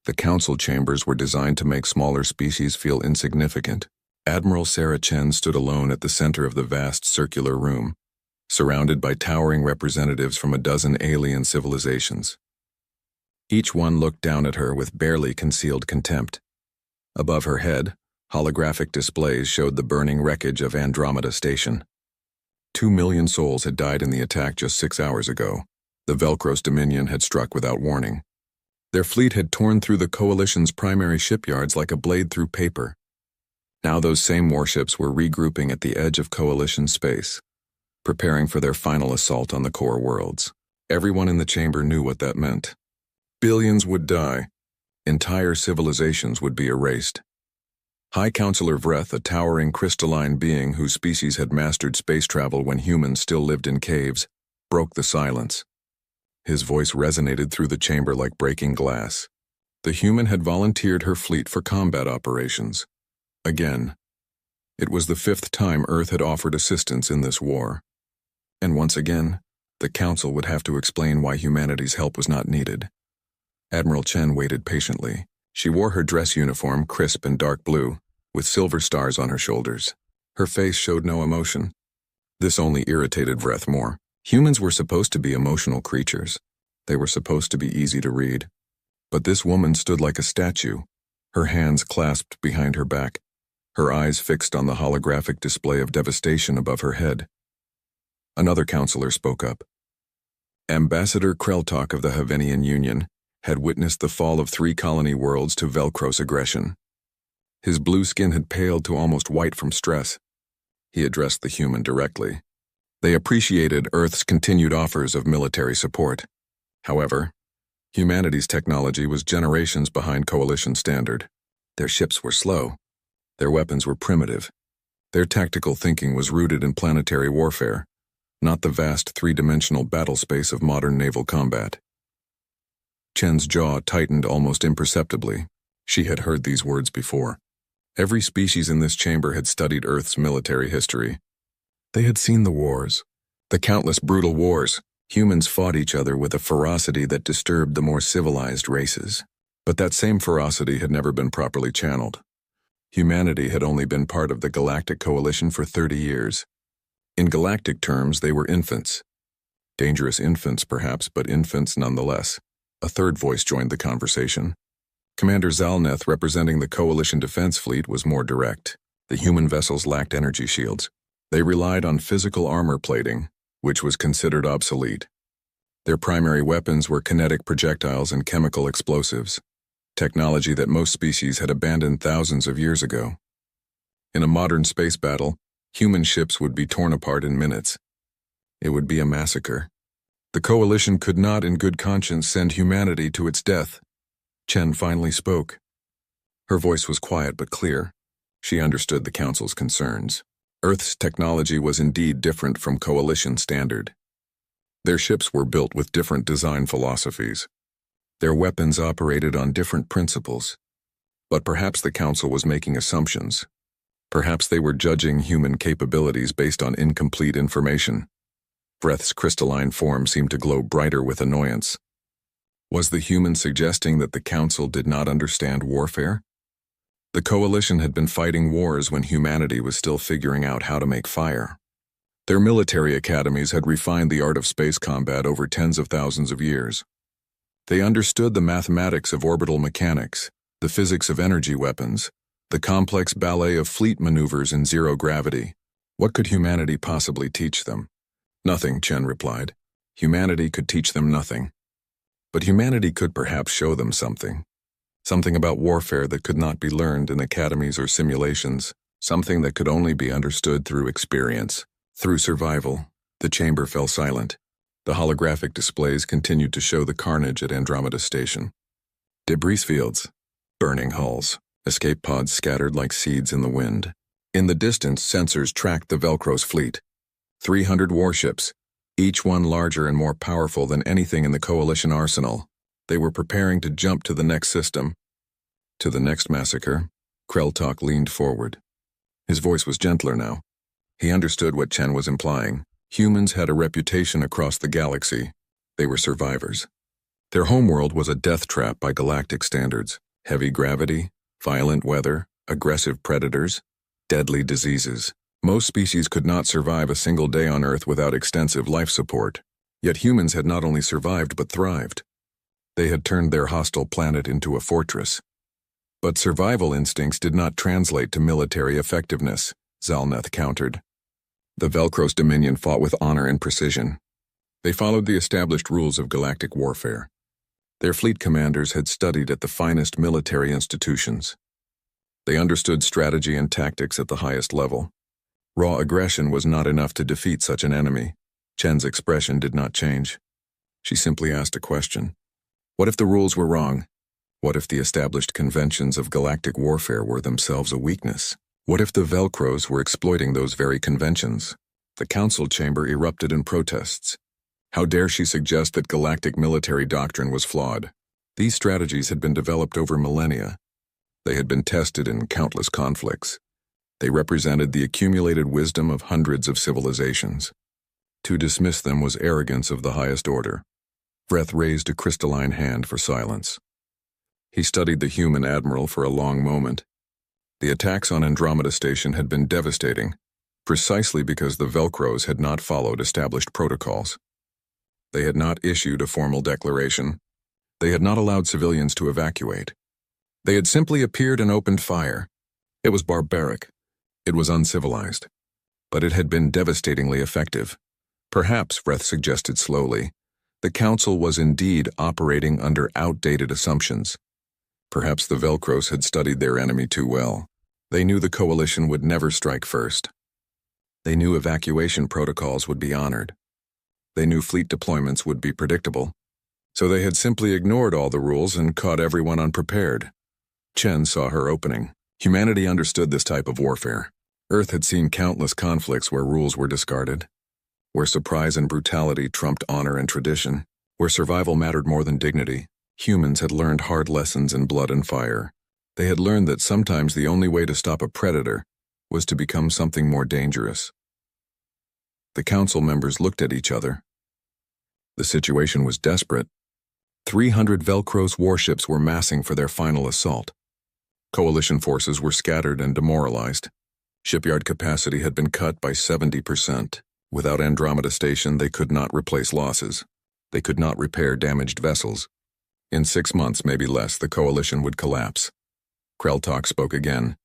The council chambers were designed to make smaller species feel insignificant. Admiral Sarah Chen stood alone at the center of the vast circular room, surrounded by towering representatives from a dozen alien civilizations. Each one looked down at her with barely concealed contempt. Above her head, holographic displays showed the burning wreckage of Andromeda Station. 2 million souls had died in the attack just 6 hours ago. The Velcros Dominion had struck without warning. Their fleet had torn through the Coalition's primary shipyards like a blade through paper. Now those same warships were regrouping at the edge of Coalition space, preparing for their final assault on the core worlds. Everyone in the chamber knew what that meant. Billions would die. Entire civilizations would be erased. High Counselor Vreth, a towering crystalline being whose species had mastered space travel when humans still lived in caves, broke the silence. His voice resonated through the chamber like breaking glass. The human had volunteered her fleet for combat operations. Again. It was the 5th time Earth had offered assistance in this war. And once again, the Council would have to explain why humanity's help was not needed. Admiral Chen waited patiently. She wore her dress uniform, crisp and dark blue, with silver stars on her shoulders. Her face showed no emotion. This only irritated Vreth more. Humans were supposed to be emotional creatures. They were supposed to be easy to read. But this woman stood like a statue, her hands clasped behind her back, her eyes fixed on the holographic display of devastation above her head. Another counselor spoke up. Ambassador Kreltok of the Havenian Union had witnessed the fall of 3 colony worlds to Velcros aggression. His blue skin had paled to almost white from stress. He addressed the human directly. They appreciated Earth's continued offers of military support. However, humanity's technology was generations behind Coalition standard. Their ships were slow. Their weapons were primitive. Their tactical thinking was rooted in planetary warfare, not the vast 3-dimensional battle space of modern naval combat. Chen's jaw tightened almost imperceptibly. She had heard these words before. Every species in this chamber had studied Earth's military history. They had seen the wars, the countless brutal wars. Humans fought each other with a ferocity that disturbed the more civilized races. But that same ferocity had never been properly channeled. Humanity had only been part of the Galactic Coalition for 30 years. In galactic terms, they were infants. Dangerous infants, perhaps, but infants nonetheless. A third voice joined the conversation. Commander Zalneth, representing the Coalition Defense Fleet, was more direct. The human vessels lacked energy shields. They relied on physical armor plating, which was considered obsolete. Their primary weapons were kinetic projectiles and chemical explosives, technology that most species had abandoned thousands of years ago. In a modern space battle, human ships would be torn apart in minutes. It would be a massacre. The Coalition could not in good conscience send humanity to its death. Chen finally spoke. Her voice was quiet but clear. She understood the Council's concerns. Earth's technology was indeed different from Coalition standard. Their ships were built with different design philosophies. Their weapons operated on different principles. But perhaps the Council was making assumptions. Perhaps they were judging human capabilities based on incomplete information. Vreth's crystalline form seemed to glow brighter with annoyance. Was the human suggesting that the Council did not understand warfare? The Coalition had been fighting wars when humanity was still figuring out how to make fire. Their military academies had refined the art of space combat over tens of thousands of years. They understood the mathematics of orbital mechanics, the physics of energy weapons, the complex ballet of fleet maneuvers in zero gravity. What could humanity possibly teach them? Nothing, Chen replied. Humanity could teach them nothing. But humanity could perhaps show them something. Something about warfare that could not be learned in academies or simulations, something that could only be understood through experience, through survival. The chamber fell silent. The holographic displays continued to show the carnage at Andromeda Station. Debris fields, burning hulls, escape pods scattered like seeds in the wind. In the distance, sensors tracked the Velcros fleet. 300 warships, each one larger and more powerful than anything in the Coalition arsenal. They were preparing to jump to the next system, to the next massacre. Kreltok leaned forward. His voice was gentler now. He understood what Chen was implying. Humans had a reputation across the galaxy. They were survivors. Their homeworld was a death trap by galactic standards: heavy gravity, violent weather, aggressive predators, deadly diseases. Most species could not survive a single day on Earth without extensive life support. Yet humans had not only survived but thrived. They had turned their hostile planet into a fortress. But survival instincts did not translate to military effectiveness, Zalneth countered. The Velcros Dominion fought with honor and precision. They followed the established rules of galactic warfare. Their fleet commanders had studied at the finest military institutions. They understood strategy and tactics at the highest level. Raw aggression was not enough to defeat such an enemy. Chen's expression did not change. She simply asked a question. What if the rules were wrong? What if the established conventions of galactic warfare were themselves a weakness? What if the Velcros were exploiting those very conventions? The council chamber erupted in protests. How dare she suggest that galactic military doctrine was flawed? These strategies had been developed over millennia. They had been tested in countless conflicts. They represented the accumulated wisdom of hundreds of civilizations. To dismiss them was arrogance of the highest order. Vreth raised a crystalline hand for silence. He studied the human admiral for a long moment. The attacks on Andromeda Station had been devastating, precisely because the Velcros had not followed established protocols. They had not issued a formal declaration. They had not allowed civilians to evacuate. They had simply appeared and opened fire. It was barbaric. It was uncivilized. But it had been devastatingly effective. Perhaps, Vreth suggested slowly, the Council was indeed operating under outdated assumptions. Perhaps the Velcros had studied their enemy too well. They knew the coalition would never strike first. They knew evacuation protocols would be honored. They knew fleet deployments would be predictable. So they had simply ignored all the rules and caught everyone unprepared. Chen saw her opening. Humanity understood this type of warfare. Earth had seen countless conflicts where rules were discarded, where surprise and brutality trumped honor and tradition, where survival mattered more than dignity. Humans had learned hard lessons in blood and fire. They had learned that sometimes the only way to stop a predator was to become something more dangerous. The council members looked at each other. The situation was desperate. 300 Velcros warships were massing for their final assault. Coalition forces were scattered and demoralized. Shipyard capacity had been cut by 70%. Without Andromeda Station, they could not replace losses. They could not repair damaged vessels. In 6 months, maybe less, the coalition would collapse. Kreltok spoke again.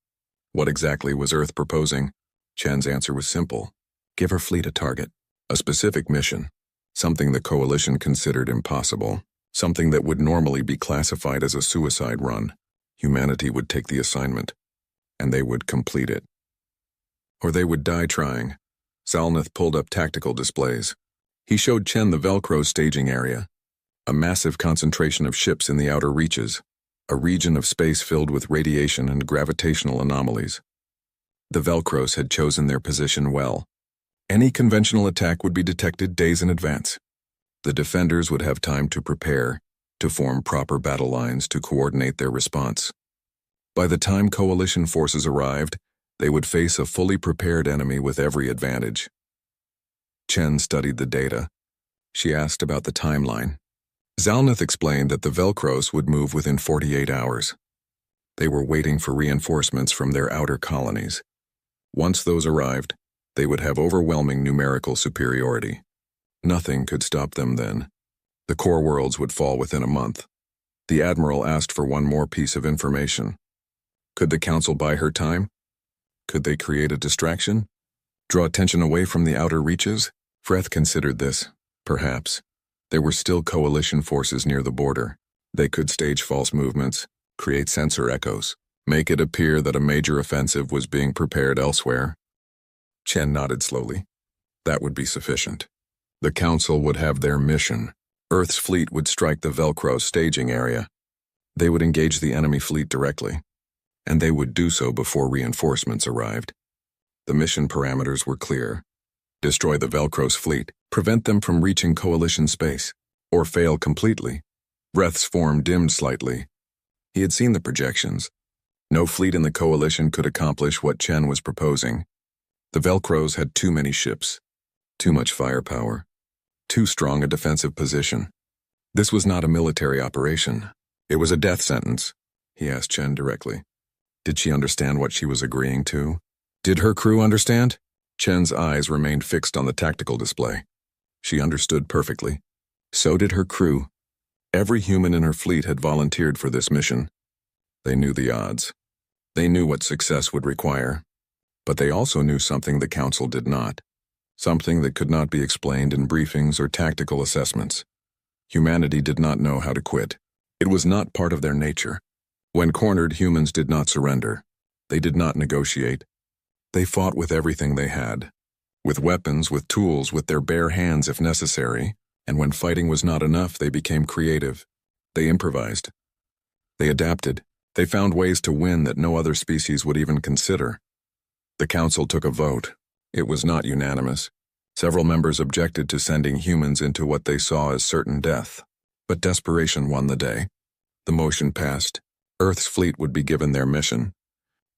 What exactly was Earth proposing? Chen's answer was simple. Give her fleet a target, a specific mission, something the coalition considered impossible, something that would normally be classified as a suicide run. Humanity would take the assignment, and they would complete it. Or they would die trying. Zalneth pulled up tactical displays. He showed Chen the Velcro staging area, a massive concentration of ships in the outer reaches, a region of space filled with radiation and gravitational anomalies. The Velcros had chosen their position well. Any conventional attack would be detected days in advance. The defenders would have time to prepare, to form proper battle lines, to coordinate their response. By the time coalition forces arrived, they would face a fully prepared enemy with every advantage. Chen studied the data. She asked about the timeline. Zalneth explained that the Velcros would move within 48 hours. They were waiting for reinforcements from their outer colonies. Once those arrived, they would have overwhelming numerical superiority. Nothing could stop them then. The core worlds would fall within a month. The Admiral asked for one more piece of information. Could the Council buy her time? Could they create a distraction? Draw attention away from the outer reaches? Vreth considered this. Perhaps. There were still coalition forces near the border. They could stage false movements, create sensor echoes, make it appear that a major offensive was being prepared elsewhere. Chen nodded slowly. That would be sufficient. The Council would have their mission. Earth's fleet would strike the Velcro staging area. They would engage the enemy fleet directly, and they would do so before reinforcements arrived. The mission parameters were clear. Destroy the Velcro's fleet, prevent them from reaching coalition space, or fail completely. Vreth's form dimmed slightly. He had seen the projections. No fleet in the coalition could accomplish what Chen was proposing. The Velcros had too many ships, too much firepower, too strong a defensive position. This was not a military operation. It was a death sentence, he asked Chen directly. Did she understand what she was agreeing to? Did her crew understand? Chen's eyes remained fixed on the tactical display. She understood perfectly. So did her crew. Every human in her fleet had volunteered for this mission. They knew the odds. They knew what success would require. But they also knew something the Council did not. Something that could not be explained in briefings or tactical assessments. Humanity did not know how to quit. It was not part of their nature. When cornered, humans did not surrender. They did not negotiate. They fought with everything they had. With weapons, with tools, with their bare hands if necessary. And when fighting was not enough, they became creative. They improvised. They adapted. They found ways to win that no other species would even consider. The Council took a vote. It was not unanimous. Several members objected to sending humans into what they saw as certain death. But desperation won the day. The motion passed. Earth's fleet would be given their mission.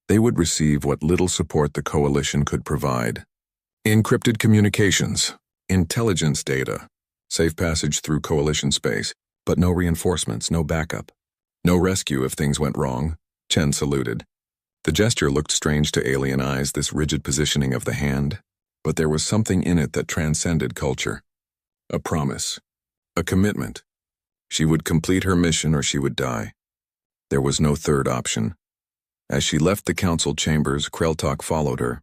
They would receive what little support the coalition could provide. Encrypted communications, intelligence data, safe passage through coalition space, but no reinforcements, no backup. No rescue if things went wrong. Chen saluted. The gesture looked strange to alien eyes, this rigid positioning of the hand, but there was something in it that transcended culture. A promise. A commitment. She would complete her mission or she would die. There was no third option. As she left the council chambers, Kreltok followed her.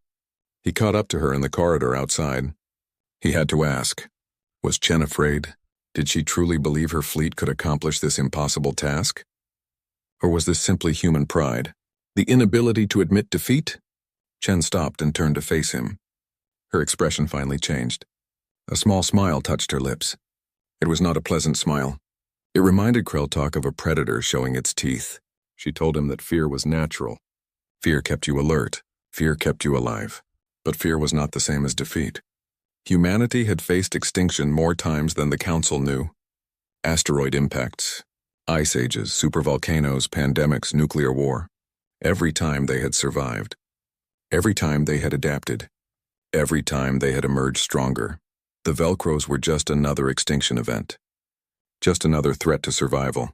He caught up to her in the corridor outside. He had to ask, was Chen afraid? Did she truly believe her fleet could accomplish this impossible task? Or was this simply human pride? The inability to admit defeat? Chen stopped and turned to face him. Her expression finally changed. A small smile touched her lips. It was not a pleasant smile. It reminded Kreltok of a predator showing its teeth. She told him that fear was natural. Fear kept you alert. Fear kept you alive. But fear was not the same as defeat. Humanity had faced extinction more times than the Council knew. Asteroid impacts, ice ages, supervolcanoes, pandemics, nuclear war. Every time they had survived. Every time they had adapted. Every time they had emerged stronger. The Velcros were just another extinction event. Just another threat to survival.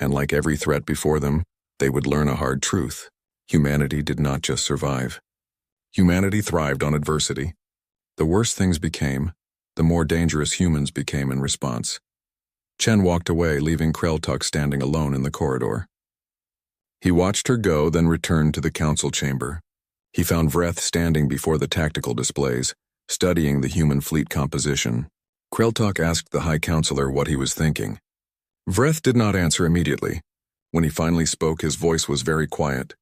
And like every threat before them, they would learn a hard truth. Humanity did not just survive. Humanity thrived on adversity. The worse things became, the more dangerous humans became in response. Chen walked away, leaving Kreltok standing alone in the corridor. He watched her go, then returned to the council chamber. He found Vreth standing before the tactical displays, studying the human fleet composition. Kreltok asked the High Counselor what he was thinking. Vreth did not answer immediately. When he finally spoke, his voice was very quiet.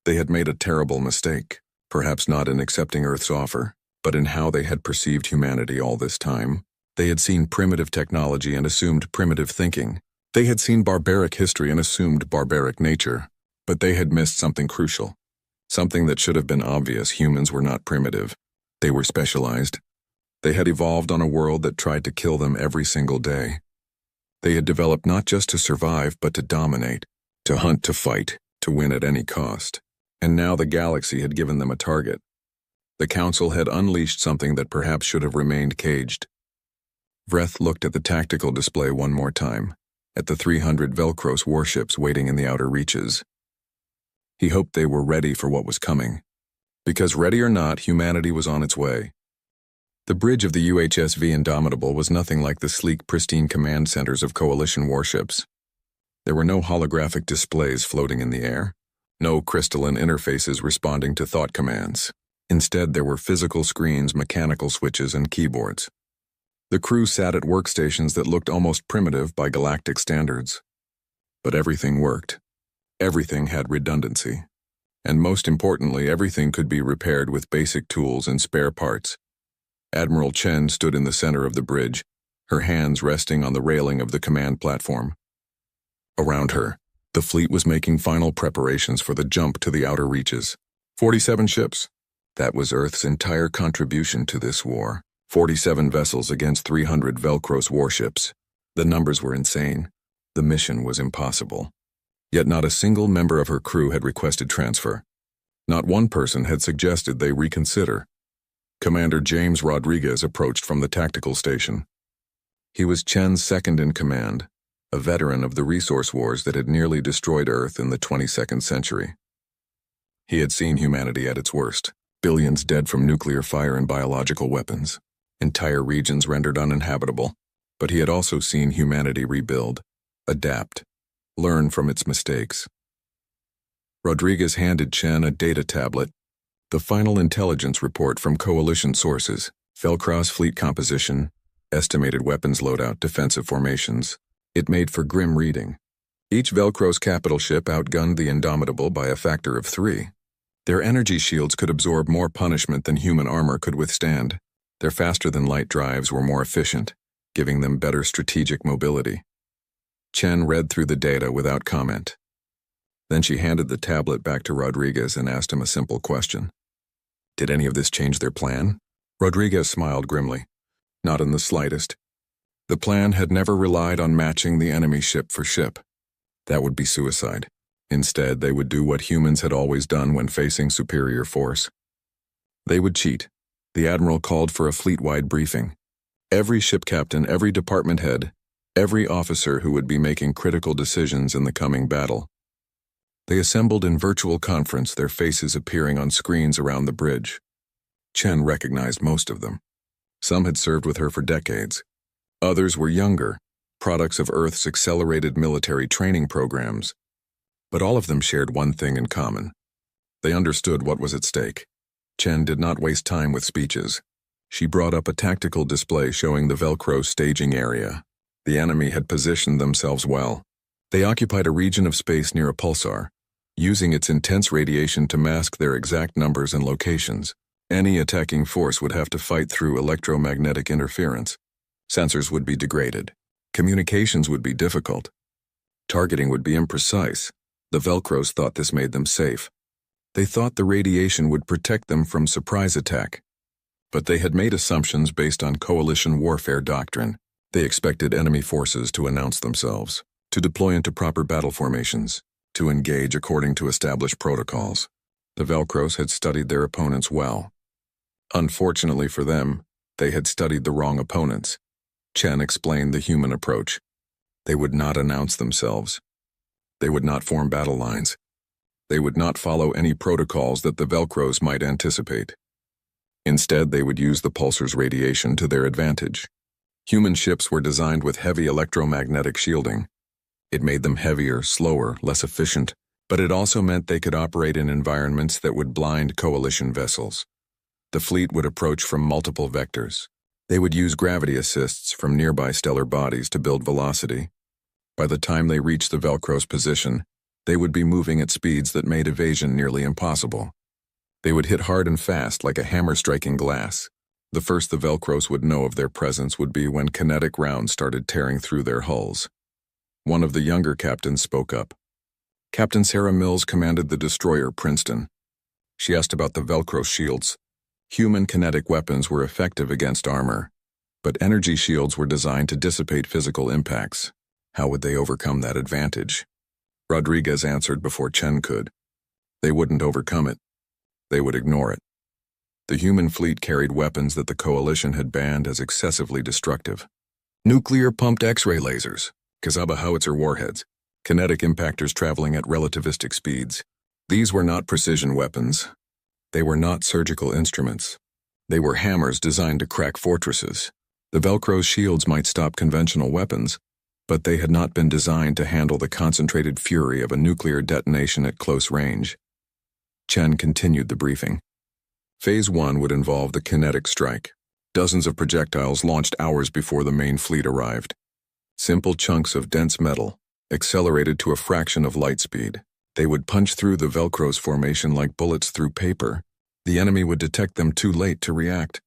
They had made a terrible mistake, perhaps not in accepting Earth's offer, but in how they had perceived humanity all this time. They had seen primitive technology and assumed primitive thinking. They had seen barbaric history and assumed barbaric nature, but they had missed something crucial. Something that should have been obvious. Humans were not primitive. They were specialized. They had evolved on a world that tried to kill them every single day. They had developed not just to survive, but to dominate, to hunt, to fight, to win at any cost. And now the galaxy had given them a target. The Council had unleashed something that perhaps should have remained caged. Vreth looked at the tactical display one more time, at the 300 Velcros warships waiting in the outer reaches. He hoped they were ready for what was coming. Because ready or not, humanity was on its way. The bridge of the UHSV Indomitable was nothing like the sleek, pristine command centers of coalition warships. There were no holographic displays floating in the air, no crystalline interfaces responding to thought commands. Instead, there were physical screens, mechanical switches, and keyboards. The crew sat at workstations that looked almost primitive by galactic standards. But everything worked. Everything had redundancy. And most importantly, everything could be repaired with basic tools and spare parts. Admiral Chen stood in the center of the bridge, her hands resting on the railing of the command platform. Around her, the fleet was making final preparations for the jump to the outer reaches. 47 ships. That was Earth's entire contribution to this war. 47 vessels against 300 Velcros warships. The numbers were insane. The mission was impossible. Yet not a single member of her crew had requested transfer. Not one person had suggested they reconsider. Commander James Rodriguez approached from the tactical station. He was Chen's second in command, a veteran of the resource wars that had nearly destroyed Earth in the 22nd century. He had seen humanity at its worst, billions dead from nuclear fire and biological weapons, entire regions rendered uninhabitable, but he had also seen humanity rebuild, adapt, learn from its mistakes. Rodriguez handed Chen a data tablet, the final intelligence report from coalition sources, Velcro's fleet composition, estimated weapons loadout, defensive formations. It made for grim reading. Each Velcro's capital ship outgunned the Indomitable by a factor of 3. Their energy shields could absorb more punishment than human armor could withstand. Their faster-than-light drives were more efficient, giving them better strategic mobility. Chen read through the data without comment. Then she handed the tablet back to Rodriguez and asked him a simple question. Did any of this change their plan? Rodriguez smiled grimly. Not in the slightest. The plan had never relied on matching the enemy ship for ship. That would be suicide. Instead, they would do what humans had always done when facing superior force. They would cheat. The Admiral called for a fleet-wide briefing. Every ship captain, every department head, every officer who would be making critical decisions in the coming battle. They assembled in virtual conference, their faces appearing on screens around the bridge. Chen recognized most of them. Some had served with her for decades. Others were younger, products of Earth's accelerated military training programs. But all of them shared one thing in common. They understood what was at stake. Chen did not waste time with speeches. She brought up a tactical display showing the Velcro staging area. The enemy had positioned themselves well. They occupied a region of space near a pulsar, using its intense radiation to mask their exact numbers and locations. Any attacking force would have to fight through electromagnetic interference. Sensors would be degraded. Communications would be difficult. Targeting would be imprecise. The Velcros thought this made them safe. They thought the radiation would protect them from surprise attack. But they had made assumptions based on coalition warfare doctrine. They expected enemy forces to announce themselves, to deploy into proper battle formations, to engage according to established protocols. The Velcros had studied their opponents well. Unfortunately for them, they had studied the wrong opponents. Chen explained the human approach. They would not announce themselves. They would not form battle lines. They would not follow any protocols that the Velcros might anticipate. Instead, they would use the pulsar's radiation to their advantage. Human ships were designed with heavy electromagnetic shielding. It made them heavier, slower, less efficient, but it also meant they could operate in environments that would blind coalition vessels. The fleet would approach from multiple vectors. They would use gravity assists from nearby stellar bodies to build velocity. By the time they reached the Velcro's position, they would be moving at speeds that made evasion nearly impossible. They would hit hard and fast like a hammer striking glass. The first the Velcros would know of their presence would be when kinetic rounds started tearing through their hulls. One of the younger captains spoke up. Captain Sarah Mills commanded the destroyer Princeton. She asked about the Velcro shields. Human kinetic weapons were effective against armor, but energy shields were designed to dissipate physical impacts. How would they overcome that advantage? Rodriguez answered before Chen could. They wouldn't overcome it. They would ignore it. The human fleet carried weapons that the coalition had banned as excessively destructive. Nuclear-pumped X-ray lasers, Kazaba howitzer warheads, kinetic impactors traveling at relativistic speeds. These were not precision weapons. They were not surgical instruments. They were hammers designed to crack fortresses. The Velcro's shields might stop conventional weapons, but they had not been designed to handle the concentrated fury of a nuclear detonation at close range. Chen continued the briefing. Phase 1 would involve the kinetic strike. Dozens of projectiles launched hours before the main fleet arrived. Simple chunks of dense metal, accelerated to a fraction of light speed. They would punch through the Velcro's formation like bullets through paper. The enemy would detect them too late to react.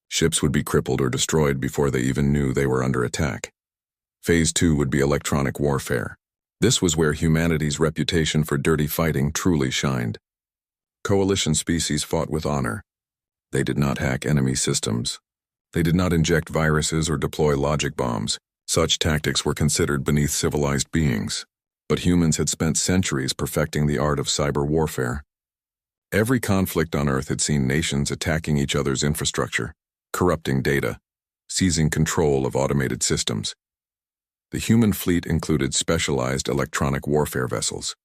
Ships would be crippled or destroyed before they even knew they were under attack. Phase 2 would be electronic warfare. This was where humanity's reputation for dirty fighting truly shined. Coalition species fought with honor. They did not hack enemy systems. They did not inject viruses or deploy logic bombs. Such tactics were considered beneath civilized beings. But humans had spent centuries perfecting the art of cyber warfare. Every conflict on Earth had seen nations attacking each other's infrastructure, corrupting data, seizing control of automated systems. The human fleet included specialized electronic warfare vessels.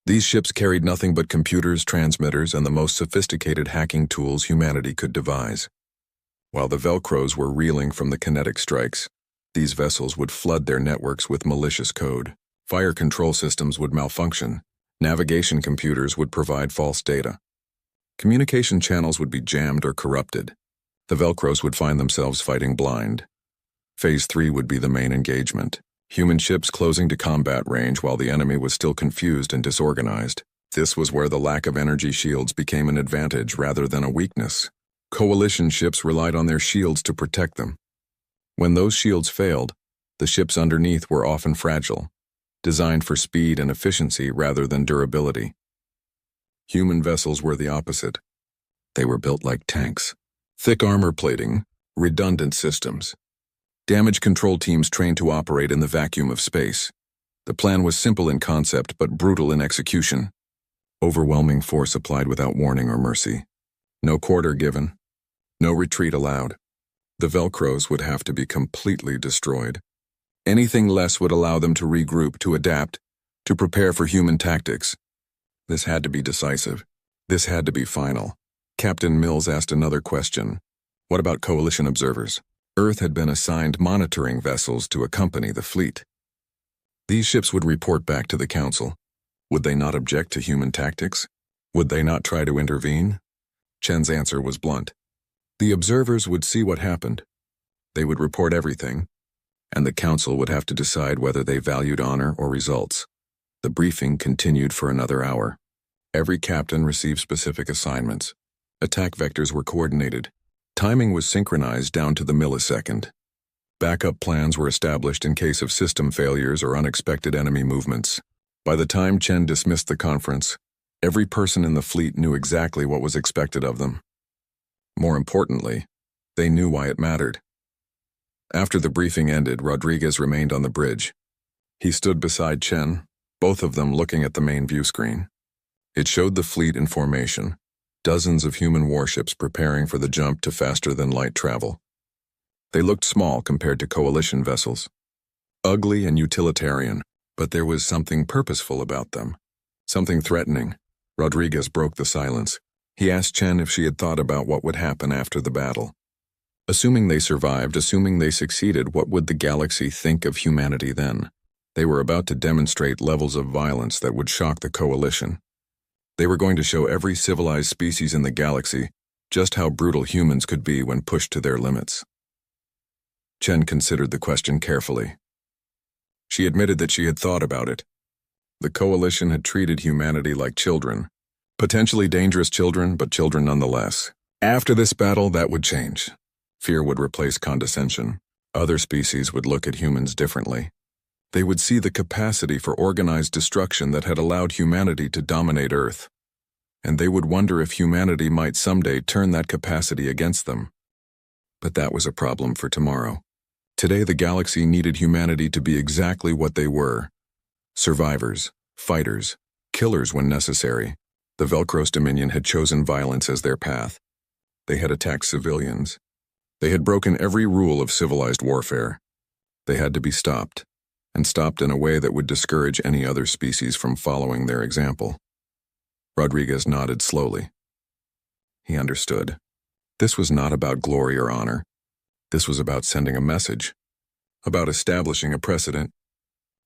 These ships carried nothing but computers, transmitters, and the most sophisticated hacking tools humanity could devise. While the Velcros were reeling from the kinetic strikes, these vessels would flood their networks with malicious code. Fire control systems would malfunction. Navigation computers would provide false data. Communication channels would be jammed or corrupted. The Velcros would find themselves fighting blind. Phase 3 would be the main engagement. Human ships closing to combat range while the enemy was still confused and disorganized. This was where the lack of energy shields became an advantage rather than a weakness. Coalition ships relied on their shields to protect them. When those shields failed, the ships underneath were often fragile, designed for speed and efficiency rather than durability. Human vessels were the opposite. They were built like tanks. Thick armor plating, redundant systems. Damage control teams trained to operate in the vacuum of space. The plan was simple in concept but brutal in execution. Overwhelming force applied without warning or mercy. No quarter given. No retreat allowed. The Velcros would have to be completely destroyed. Anything less would allow them to regroup, to adapt, to prepare for human tactics. This had to be decisive. This had to be final. Captain Mills asked another question. What about coalition observers? Earth had been assigned monitoring vessels to accompany the fleet. These ships would report back to the Council. Would they not object to human tactics? Would they not try to intervene? Chen's answer was blunt. The observers would see what happened. They would report everything, and the Council would have to decide whether they valued honor or results. The briefing continued for another hour. Every captain received specific assignments. Attack vectors were coordinated. Timing was synchronized down to the millisecond. Backup plans were established in case of system failures or unexpected enemy movements. By the time Chen dismissed the conference, every person in the fleet knew exactly what was expected of them. More importantly, they knew why it mattered. After the briefing ended, Rodriguez remained on the bridge. He stood beside Chen, both of them looking at the main view screen. It showed the fleet in formation. Dozens of human warships preparing for the jump to faster-than-light travel. They looked small compared to coalition vessels. Ugly and utilitarian, but there was something purposeful about them. Something threatening. Rodriguez broke the silence. He asked Chen if she had thought about what would happen after the battle. Assuming they survived, assuming they succeeded, what would the galaxy think of humanity then? They were about to demonstrate levels of violence that would shock the coalition. They were going to show every civilized species in the galaxy just how brutal humans could be when pushed to their limits. Chen considered the question carefully. She admitted that she had thought about it. The coalition had treated humanity like children. Potentially dangerous children, but children nonetheless. After this battle, that would change. Fear would replace condescension. Other species would look at humans differently. They would see the capacity for organized destruction that had allowed humanity to dominate Earth. And they would wonder if humanity might someday turn that capacity against them. But that was a problem for tomorrow. Today the galaxy needed humanity to be exactly what they were. Survivors, fighters, killers when necessary. The Velcros Dominion had chosen violence as their path. They had attacked civilians. They had broken every rule of civilized warfare. They had to be stopped. And stopped in a way that would discourage any other species from following their example. Rodriguez nodded slowly. He understood. This was not about glory or honor. This was about sending a message, about establishing a precedent.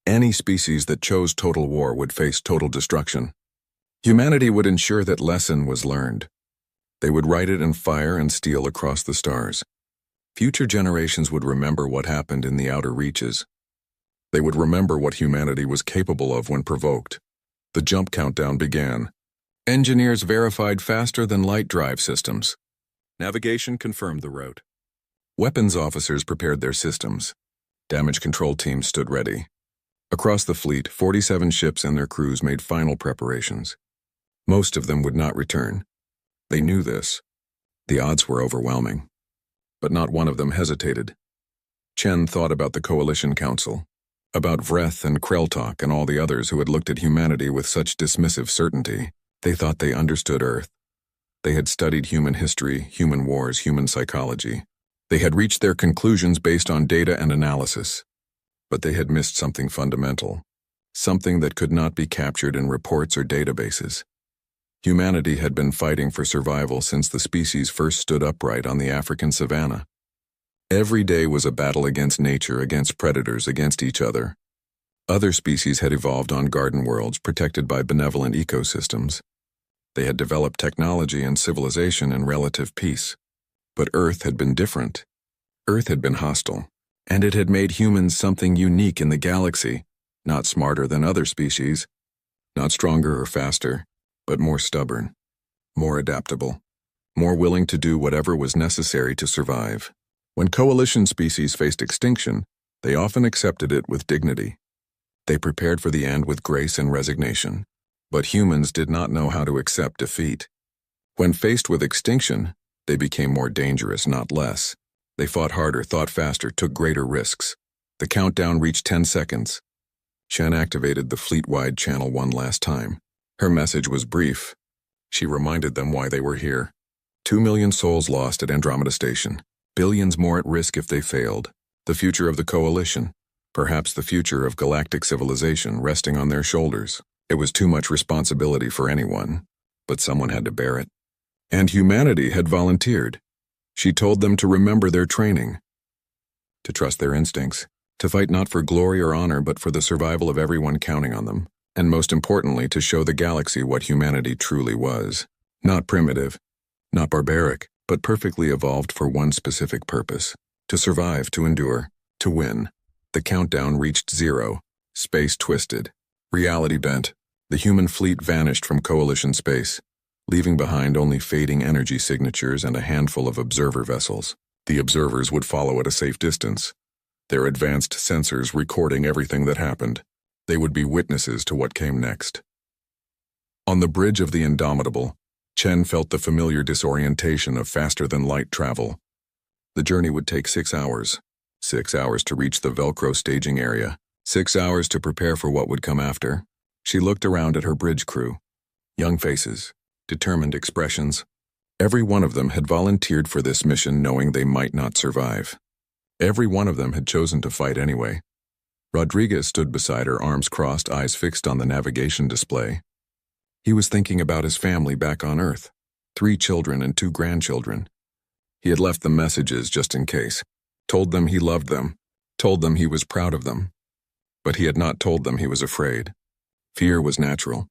Any species that chose total war would face total destruction. Humanity would ensure that lesson was learned. They would write it in fire and steel across the stars. Future generations would remember what happened in the outer reaches. They would remember what humanity was capable of when provoked. The jump countdown began. Engineers verified faster-than-light drive systems. Navigation confirmed the route. Weapons officers prepared their systems. Damage control teams stood ready. Across the fleet, 47 ships and their crews made final preparations. Most of them would not return. They knew this. The odds were overwhelming. But not one of them hesitated. Chen thought about the Coalition Council. About Vreth and Kreltok and all the others who had looked at humanity with such dismissive certainty. They thought they understood Earth. They had studied human history, human wars, human psychology. They had reached their conclusions based on data and analysis. But they had missed something fundamental, something that could not be captured in reports or databases. Humanity had been fighting for survival since the species first stood upright on the African savanna. Every day was a battle against nature, against predators, against each other. Other species had evolved on garden worlds protected by benevolent ecosystems. They had developed technology and civilization in relative peace. But Earth had been different. Earth had been hostile, and it had made humans something unique in the galaxy, not smarter than other species, not stronger or faster, but more stubborn, more adaptable, more willing to do whatever was necessary to survive. When coalition species faced extinction, they often accepted it with dignity. They prepared for the end with grace and resignation. But humans did not know how to accept defeat. When faced with extinction, they became more dangerous, not less. They fought harder, thought faster, took greater risks. The countdown reached 10 seconds. Chen activated the fleet-wide channel one last time. Her message was brief. She reminded them why they were here. 2 million souls lost at Andromeda Station. Billions more at risk if they failed. The future of the coalition. Perhaps the future of galactic civilization resting on their shoulders. It was too much responsibility for anyone, but someone had to bear it. And humanity had volunteered. She told them to remember their training, to trust their instincts, to fight not for glory or honor but for the survival of everyone counting on them, and most importantly to show the galaxy what humanity truly was. Not primitive, not barbaric, but perfectly evolved for one specific purpose: to survive, to endure, to win. The countdown reached 0. Space twisted. Reality bent. The human fleet vanished from coalition space, leaving behind only fading energy signatures and a handful of observer vessels. The observers would follow at a safe distance, their advanced sensors recording everything that happened. They would be witnesses to what came next. On the bridge of the Indomitable, Chen felt the familiar disorientation of faster-than-light travel. The journey would take 6 hours. 6 hours to reach the Velcro staging area. 6 hours to prepare for what would come after. She looked around at her bridge crew. Young faces, determined expressions. Every one of them had volunteered for this mission knowing they might not survive. Every one of them had chosen to fight anyway. Rodriguez stood beside her, arms crossed, eyes fixed on the navigation display. He was thinking about his family back on Earth. 3 children and 2 grandchildren. He had left them messages just in case. Told them he loved them. Told them he was proud of them. But he had not told them he was afraid. Fear was natural,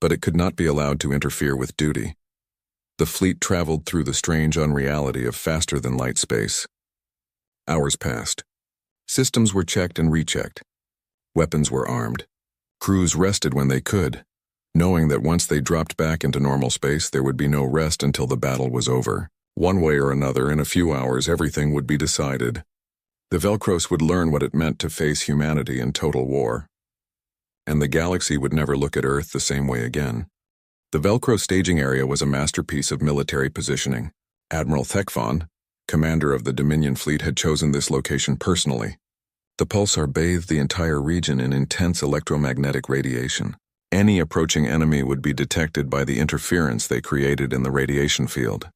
but it could not be allowed to interfere with duty. The fleet traveled through the strange unreality of faster-than-light space. Hours passed. Systems were checked and rechecked. Weapons were armed. Crews rested when they could, knowing that once they dropped back into normal space, there would be no rest until the battle was over. One way or another, in a few hours, everything would be decided. The Velcros would learn what it meant to face humanity in total war. And the galaxy would never look at Earth the same way again. The Velcro staging area was a masterpiece of military positioning. Admiral Thekfon, commander of the Dominion fleet, had chosen this location personally. The pulsar bathed the entire region in intense electromagnetic radiation. Any approaching enemy would be detected by the interference they created in the radiation field.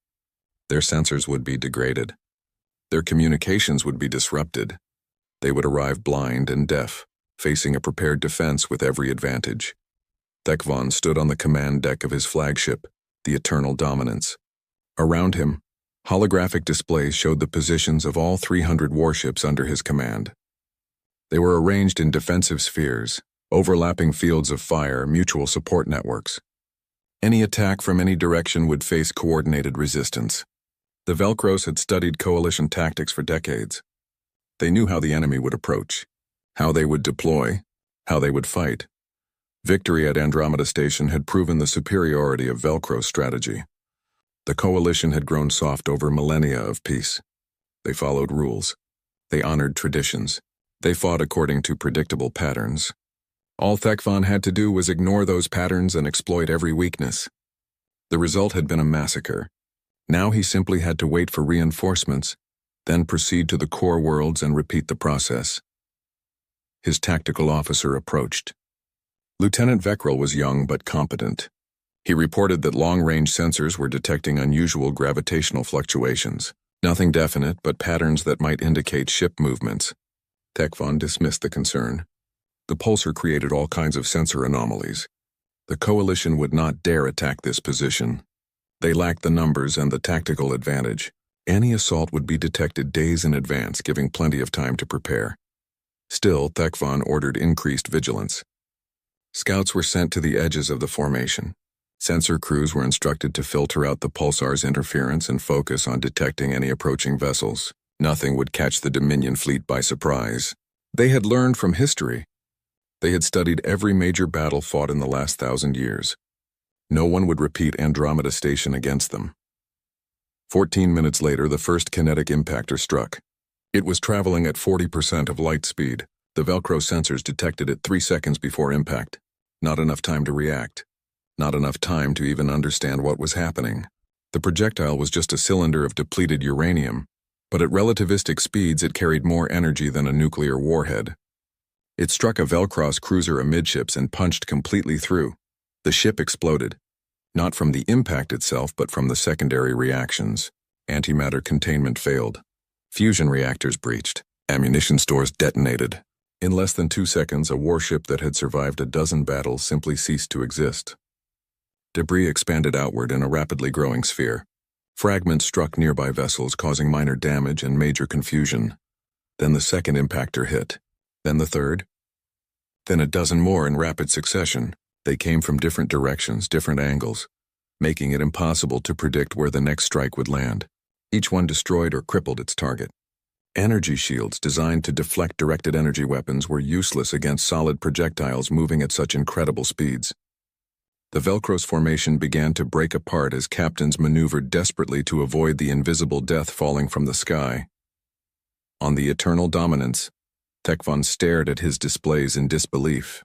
Their sensors would be degraded. Their communications would be disrupted. They would arrive blind and deaf, facing a prepared defense with every advantage. Thekfon stood on the command deck of his flagship, the Eternal Dominance. Around him, holographic displays showed the positions of all 300 warships under his command. They were arranged in defensive spheres, overlapping fields of fire, mutual support networks. Any attack from any direction would face coordinated resistance. The Velcros had studied coalition tactics for decades. They knew how the enemy would approach, how they would deploy, how they would fight. Victory at Andromeda Station had proven the superiority of Velcro strategy. The coalition had grown soft over millennia of peace. They followed rules. They honored traditions. They fought according to predictable patterns. All Thekfon had to do was ignore those patterns and exploit every weakness. The result had been a massacre. Now he simply had to wait for reinforcements, then proceed to the core worlds and repeat the process. His tactical officer approached. Lieutenant Veckrell was young but competent. He reported that long-range sensors were detecting unusual gravitational fluctuations. Nothing definite, but patterns that might indicate ship movements. Tekvon dismissed the concern. The pulsar created all kinds of sensor anomalies. The coalition would not dare attack this position. They lacked the numbers and the tactical advantage. Any assault would be detected days in advance, giving plenty of time to prepare. Still, Tekvon ordered increased vigilance. Scouts were sent to the edges of the formation. Sensor crews were instructed to filter out the pulsar's interference and focus on detecting any approaching vessels. Nothing would catch the Dominion fleet by surprise. They had learned from history. They had studied every major battle fought in the last 1,000 years. No one would repeat Andromeda Station against them. 14 minutes later, the first kinetic impactor struck. It was traveling at 40% of light speed. The Velcro sensors detected it 3 seconds before impact. Not enough time to react. Not enough time to even understand what was happening. The projectile was just a cylinder of depleted uranium, but at relativistic speeds it carried more energy than a nuclear warhead. It struck a Velcross cruiser amidships and punched completely through. The ship exploded, not from the impact itself but from the secondary reactions. Antimatter containment failed. Fusion reactors breached. Ammunition stores detonated. In less than 2 seconds, a warship that had survived a dozen battles simply ceased to exist. Debris expanded outward in a rapidly growing sphere. Fragments struck nearby vessels, causing minor damage and major confusion. Then the second impactor hit. Then the third. Then a dozen more in rapid succession. They came from different directions, different angles, making it impossible to predict where the next strike would land. Each one destroyed or crippled its target. Energy shields designed to deflect directed energy weapons were useless against solid projectiles moving at such incredible speeds. The Velcro's formation began to break apart as captains maneuvered desperately to avoid the invisible death falling from the sky. On the eternal dominance, Tekvon stared at his displays in disbelief.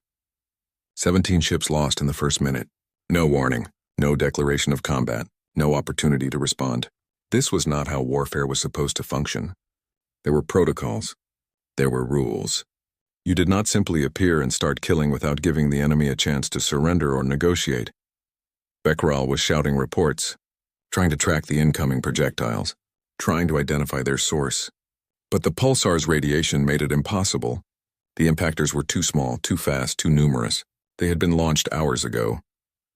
17 ships lost in the first minute. No warning, no declaration of combat, no opportunity to respond. This was not how warfare was supposed to function. There were protocols. There were rules. You did not simply appear and start killing without giving the enemy a chance to surrender or negotiate. Becquerel was shouting reports, trying to track the incoming projectiles, trying to identify their source. But the pulsar's radiation made it impossible. The impactors were too small, too fast, too numerous. They had been launched hours ago,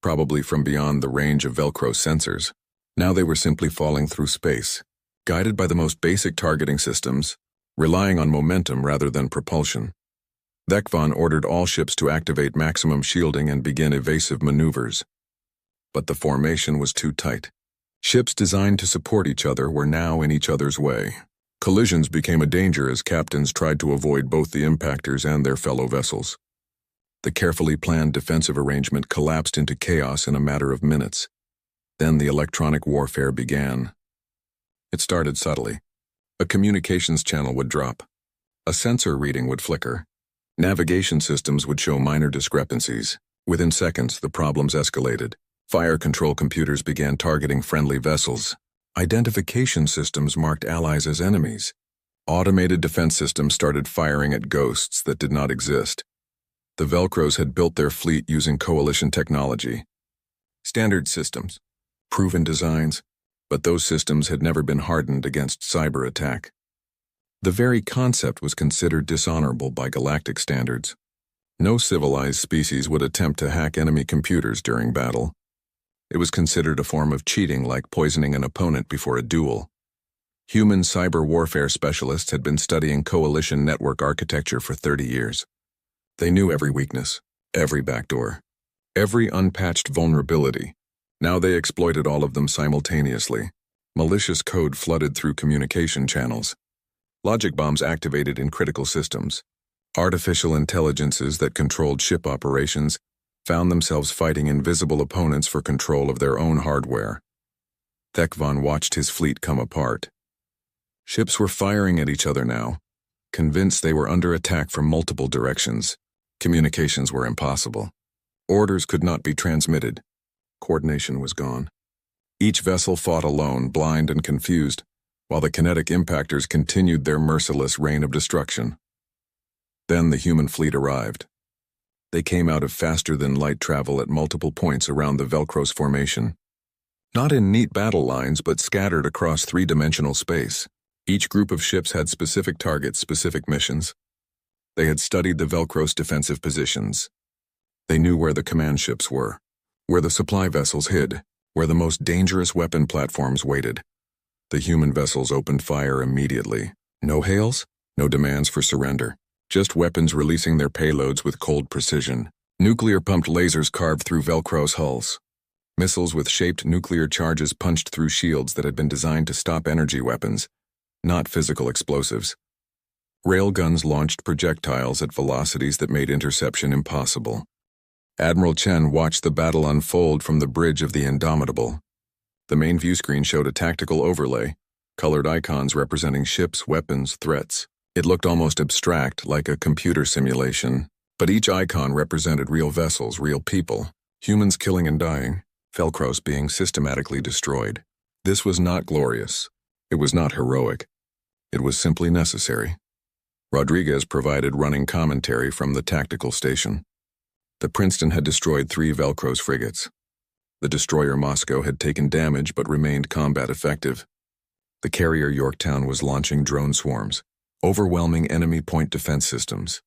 probably from beyond the range of Velcro sensors. Now they were simply falling through space, guided by the most basic targeting systems, relying on momentum rather than propulsion. Tekvon ordered all ships to activate maximum shielding and begin evasive maneuvers. But the formation was too tight. Ships designed to support each other were now in each other's way. Collisions became a danger as captains tried to avoid both the impactors and their fellow vessels. The carefully planned defensive arrangement collapsed into chaos in a matter of minutes. Then the electronic warfare began. It started subtly. A communications channel would drop. A sensor reading would flicker. Navigation systems would show minor discrepancies. Within seconds, the problems escalated. Fire control computers began targeting friendly vessels. Identification systems marked allies as enemies. Automated defense systems started firing at ghosts that did not exist. The Velcros had built their fleet using coalition technology. Standard systems, proven designs, but those systems had never been hardened against cyber attack. The very concept was considered dishonorable by galactic standards. No civilized species would attempt to hack enemy computers during battle. It was considered a form of cheating, like poisoning an opponent before a duel. Human cyber warfare specialists had been studying coalition network architecture for 30 years. They knew every weakness, every backdoor, every unpatched vulnerability. Now they exploited all of them simultaneously. Malicious code flooded through communication channels. Logic bombs activated in critical systems. Artificial intelligences that controlled ship operations found themselves fighting invisible opponents for control of their own hardware. Tekvon watched his fleet come apart. Ships were firing at each other now, convinced they were under attack from multiple directions. Communications were impossible. Orders could not be transmitted. Coordination was gone. Each vessel fought alone, blind and confused, while the kinetic impactors continued their merciless reign of destruction. Then the human fleet arrived. They came out of faster-than-light travel at multiple points around the Velcro's formation. Not in neat battle lines, but scattered across three-dimensional space. Each group of ships had specific targets, specific missions. They had studied the Velcros defensive positions. They knew where the command ships were, where the supply vessels hid, where the most dangerous weapon platforms waited. The human vessels opened fire immediately. No hails, no demands for surrender. Just weapons releasing their payloads with cold precision. Nuclear-pumped lasers carved through Velcro's hulls. Missiles with shaped nuclear charges punched through shields that had been designed to stop energy weapons, not physical explosives. Railguns launched projectiles at velocities that made interception impossible. Admiral Chen watched the battle unfold from the bridge of the Indomitable. The main view screen showed a tactical overlay, colored icons representing ships, weapons, threats. It looked almost abstract, like a computer simulation, but each icon represented real vessels, real people, humans killing and dying, Velcros being systematically destroyed. This was not glorious. It was not heroic. It was simply necessary. Rodriguez provided running commentary from the tactical station. The Princeton had destroyed 3 Velcros frigates. The destroyer Moscow had taken damage but remained combat effective. The carrier Yorktown was launching drone swarms, overwhelming enemy point defense systems.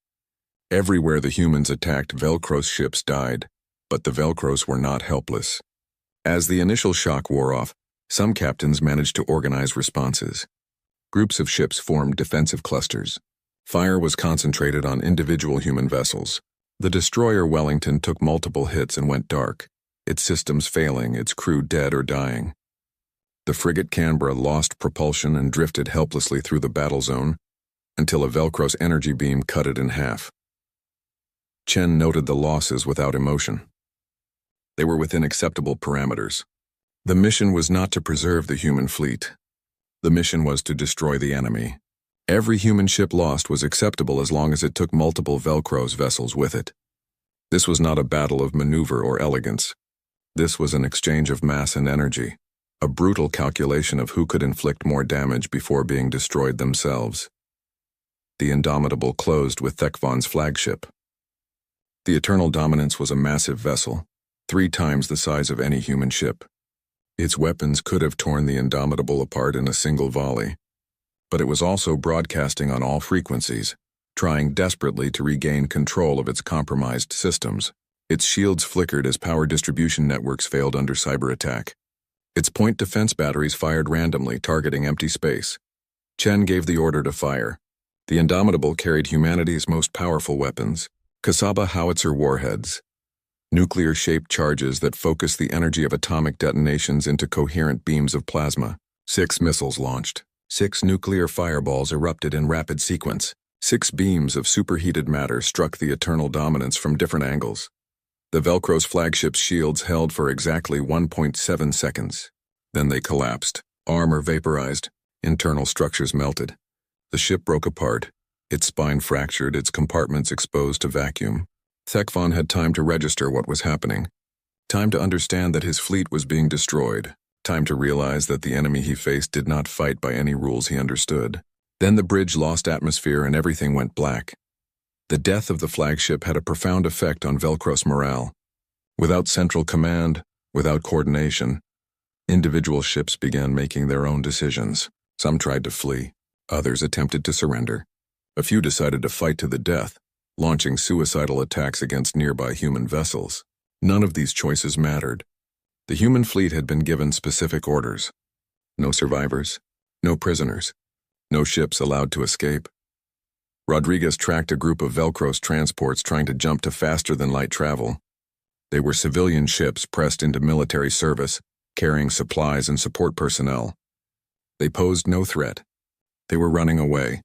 Everywhere the humans attacked, Velcros ships died, but the Velcros were not helpless. As the initial shock wore off, some captains managed to organize responses. Groups of ships formed defensive clusters. Fire was concentrated on individual human vessels. The destroyer Wellington took multiple hits and went dark, its systems failing, its crew dead or dying. The frigate Canberra lost propulsion and drifted helplessly through the battle zone until a Velcros energy beam cut it in half. Chen noted the losses without emotion. They were within acceptable parameters. The mission was not to preserve the human fleet. The mission was to destroy the enemy. Every human ship lost was acceptable as long as it took multiple Velcros vessels with it. This was not a battle of maneuver or elegance. This was an exchange of mass and energy, a brutal calculation of who could inflict more damage before being destroyed themselves. The Indomitable closed with Thekvan's flagship. The Eternal Dominance was a massive vessel, 3 times the size of any human ship. Its weapons could have torn the Indomitable apart in a single volley, but it was also broadcasting on all frequencies, trying desperately to regain control of its compromised systems. Its shields flickered as power distribution networks failed under cyber attack. Its point defense batteries fired randomly, targeting empty space. Chen gave the order to fire. The Indomitable carried humanity's most powerful weapons, Kasaba howitzer warheads, nuclear-shaped charges that focus the energy of atomic detonations into coherent beams of plasma. 6 missiles launched. 6 nuclear fireballs erupted in rapid sequence. 6 beams of superheated matter struck the Eternal Dominance from different angles. The Velcro's flagship's shields held for exactly 1.7 seconds. Then they collapsed. Armor vaporized. Internal structures melted. The ship broke apart. Its spine fractured, its compartments exposed to vacuum. Thekvan had time to register what was happening. Time to understand that his fleet was being destroyed. Time to realize that the enemy he faced did not fight by any rules he understood. Then the bridge lost atmosphere and everything went black. The death of the flagship had a profound effect on Velcros morale. Without central command, without coordination, individual ships began making their own decisions. Some tried to flee. Others attempted to surrender. A few decided to fight to the death, launching suicidal attacks against nearby human vessels. None of these choices mattered. The human fleet had been given specific orders. No survivors, no prisoners, no ships allowed to escape. Rodriguez tracked a group of Velcros transports trying to jump to faster-than-light travel. They were civilian ships pressed into military service, carrying supplies and support personnel. They posed no threat. They were running away.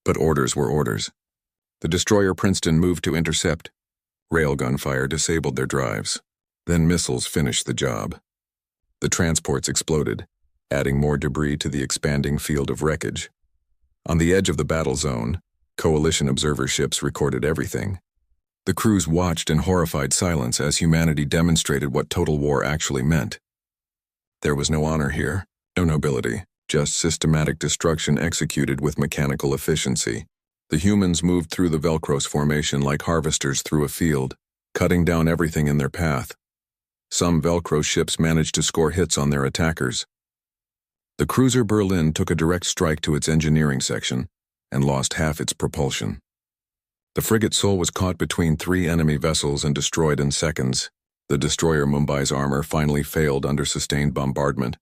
But orders were orders. The destroyer Princeton moved to intercept. Railgun fire disabled their drives. Then missiles finished the job. The transports exploded, adding more debris to the expanding field of wreckage. On the edge of the battle zone, coalition observer ships recorded everything. The crews watched in horrified silence as humanity demonstrated what total war actually meant. There was no honor here, no nobility, just systematic destruction executed with mechanical efficiency. The humans moved through the Velcros formation like harvesters through a field, cutting down everything in their path. Some Velcro ships managed to score hits on their attackers. The cruiser Berlin took a direct strike to its engineering section and lost half its propulsion. The frigate Seoul was caught between 3 enemy vessels and destroyed in seconds. The destroyer Mumbai's armor finally failed under sustained bombardment,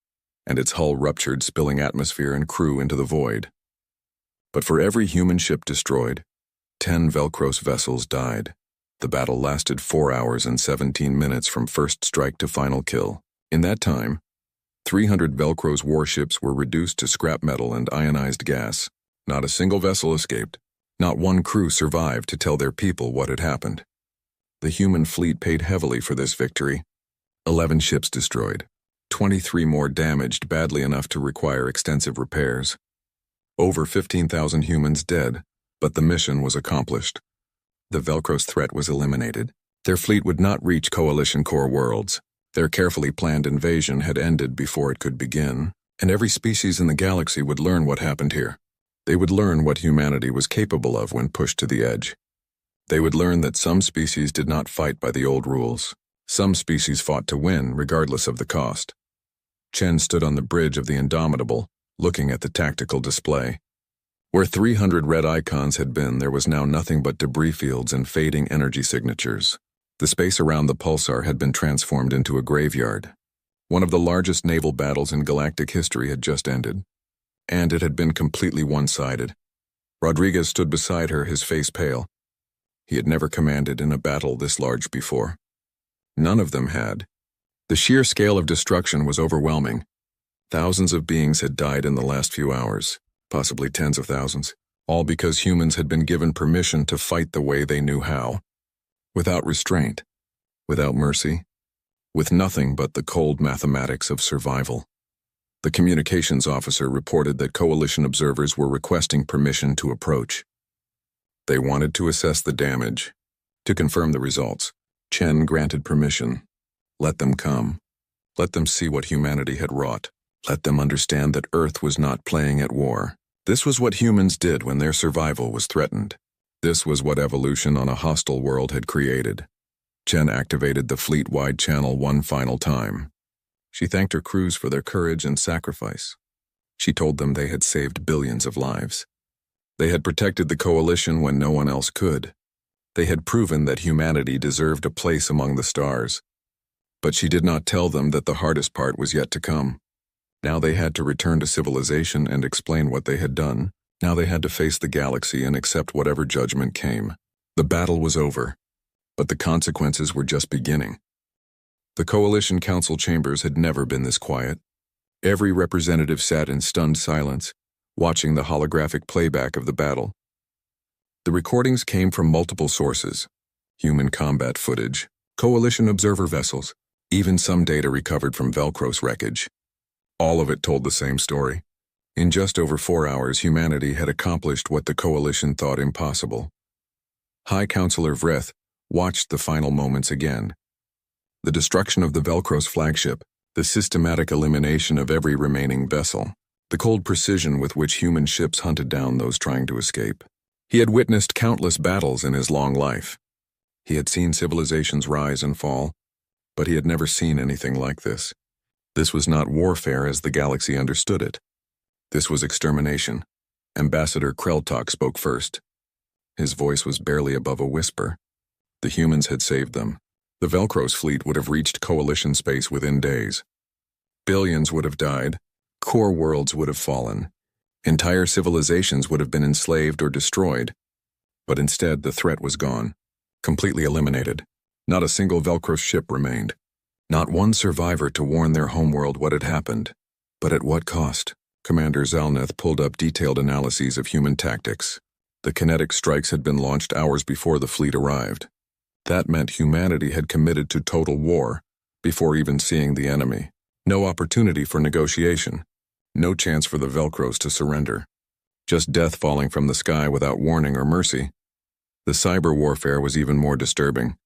and its hull ruptured, spilling atmosphere and crew into the void. But for every human ship destroyed, 10 Velcros vessels died. The battle lasted 4 hours and 17 minutes from first strike to final kill. In that time, 300 Velcros warships were reduced to scrap metal and ionized gas. Not a single vessel escaped. Not one crew survived to tell their people what had happened. The human fleet paid heavily for this victory. 11 ships destroyed. 23 more damaged badly enough to require extensive repairs. Over 15,000 humans dead, but the mission was accomplished. The Velcros threat was eliminated. Their fleet would not reach coalition core worlds. Their carefully planned invasion had ended before it could begin, and every species in the galaxy would learn what happened here. They would learn what humanity was capable of when pushed to the edge. They would learn that some species did not fight by the old rules. Some species fought to win, regardless of the cost. Chen stood on the bridge of the Indomitable, looking at the tactical display. Where 300 red icons had been, there was now nothing but debris fields and fading energy signatures. The space around the pulsar had been transformed into a graveyard. One of the largest naval battles in galactic history had just ended, and it had been completely one-sided. Rodriguez stood beside her, his face pale. He had never commanded in a battle this large before. None of them had. The sheer scale of destruction was overwhelming. Thousands of beings had died in the last few hours, possibly tens of thousands, all because humans had been given permission to fight the way they knew how. Without restraint, without mercy, with nothing but the cold mathematics of survival. The communications officer reported that coalition observers were requesting permission to approach. They wanted to assess the damage. To confirm the results, Chen granted permission. Let them come. Let them see what humanity had wrought. Let them understand that Earth was not playing at war. This was what humans did when their survival was threatened. This was what evolution on a hostile world had created. Chen activated the fleet-wide channel one final time. She thanked her crews for their courage and sacrifice. She told them they had saved billions of lives. They had protected the coalition when no one else could. They had proven that humanity deserved a place among the stars. But she did not tell them that the hardest part was yet to come. Now they had to return to civilization and explain what they had done. Now they had to face the galaxy and accept whatever judgment came. The battle was over, but the consequences were just beginning. The Coalition Council chambers had never been this quiet. Every representative sat in stunned silence, watching the holographic playback of the battle. The recordings came from multiple sources: human combat footage, Coalition observer vessels, even some data recovered from Velcros wreckage. All of it told the same story. In just over 4 hours, humanity had accomplished what the Coalition thought impossible. High Counselor Vreth watched the final moments again. The destruction of the Velcros flagship, the systematic elimination of every remaining vessel, the cold precision with which human ships hunted down those trying to escape. He had witnessed countless battles in his long life. He had seen civilizations rise and fall, but he had never seen anything like this. This was not warfare as the galaxy understood it. This was extermination. Ambassador Kreltok spoke first. His voice was barely above a whisper. The humans had saved them. The Velcros fleet would have reached Coalition space within days. Billions would have died. Core worlds would have fallen. Entire civilizations would have been enslaved or destroyed. But instead, the threat was gone. Completely eliminated. Not a single Velcros ship remained. Not one survivor to warn their homeworld what had happened. But at what cost? Commander Zalneth pulled up detailed analyses of human tactics. The kinetic strikes had been launched hours before the fleet arrived. That meant humanity had committed to total war before even seeing the enemy. No opportunity for negotiation. No chance for the Velcros to surrender. Just death falling from the sky without warning or mercy. The cyber warfare was even more disturbing.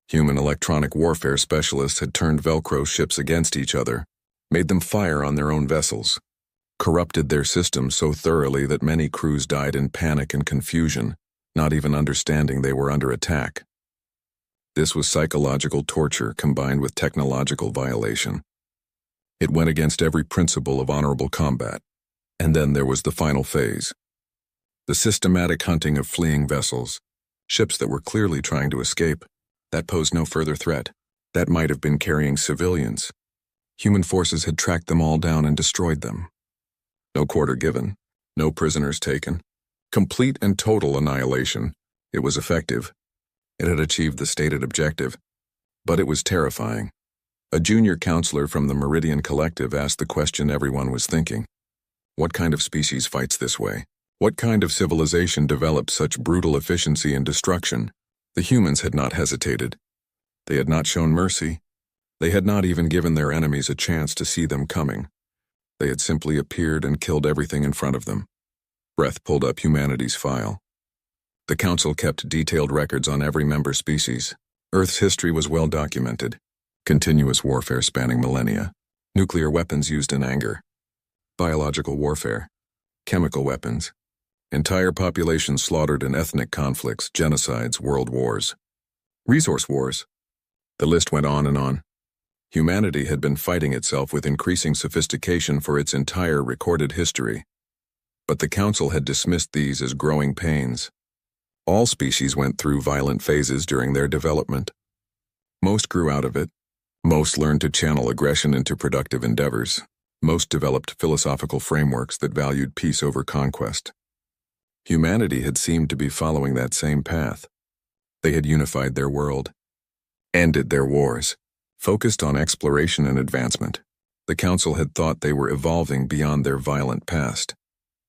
Human electronic warfare specialists had turned Velcro ships against each other, made them fire on their own vessels, corrupted their systems so thoroughly that many crews died in panic and confusion, not even understanding they were under attack. This was psychological torture combined with technological violation. It went against every principle of honorable combat. And then there was the final phase. The systematic hunting of fleeing vessels, Ships that were clearly trying to escape. That posed no further threat. That might have been carrying civilians. Human forces had tracked them all down and destroyed them. No quarter given. No prisoners taken. Complete and total annihilation. It was effective. It had achieved the stated objective. But it was terrifying. A junior counselor from the Meridian Collective asked the question everyone was thinking. What kind of species fights this way? What kind of civilization develops such brutal efficiency and destruction? The humans had not hesitated. They had not shown mercy. They had not even given their enemies a chance to see them coming. They had simply appeared and killed everything in front of them. Breath pulled up humanity's file. The Council kept detailed records on every member species. Earth's history was well documented. Continuous warfare spanning millennia. Nuclear weapons used in anger. Biological warfare. Chemical weapons. Entire populations slaughtered in ethnic conflicts, genocides, world wars. Resource wars. The list went on and on. Humanity had been fighting itself with increasing sophistication for its entire recorded history. But the Council had dismissed these as growing pains. All species went through violent phases during their development. Most grew out of it. Most learned to channel aggression into productive endeavors. Most developed philosophical frameworks that valued peace over conquest. Humanity had seemed to be following that same path. They had unified their world, ended their wars, focused on exploration and advancement. The Council had thought they were evolving beyond their violent past.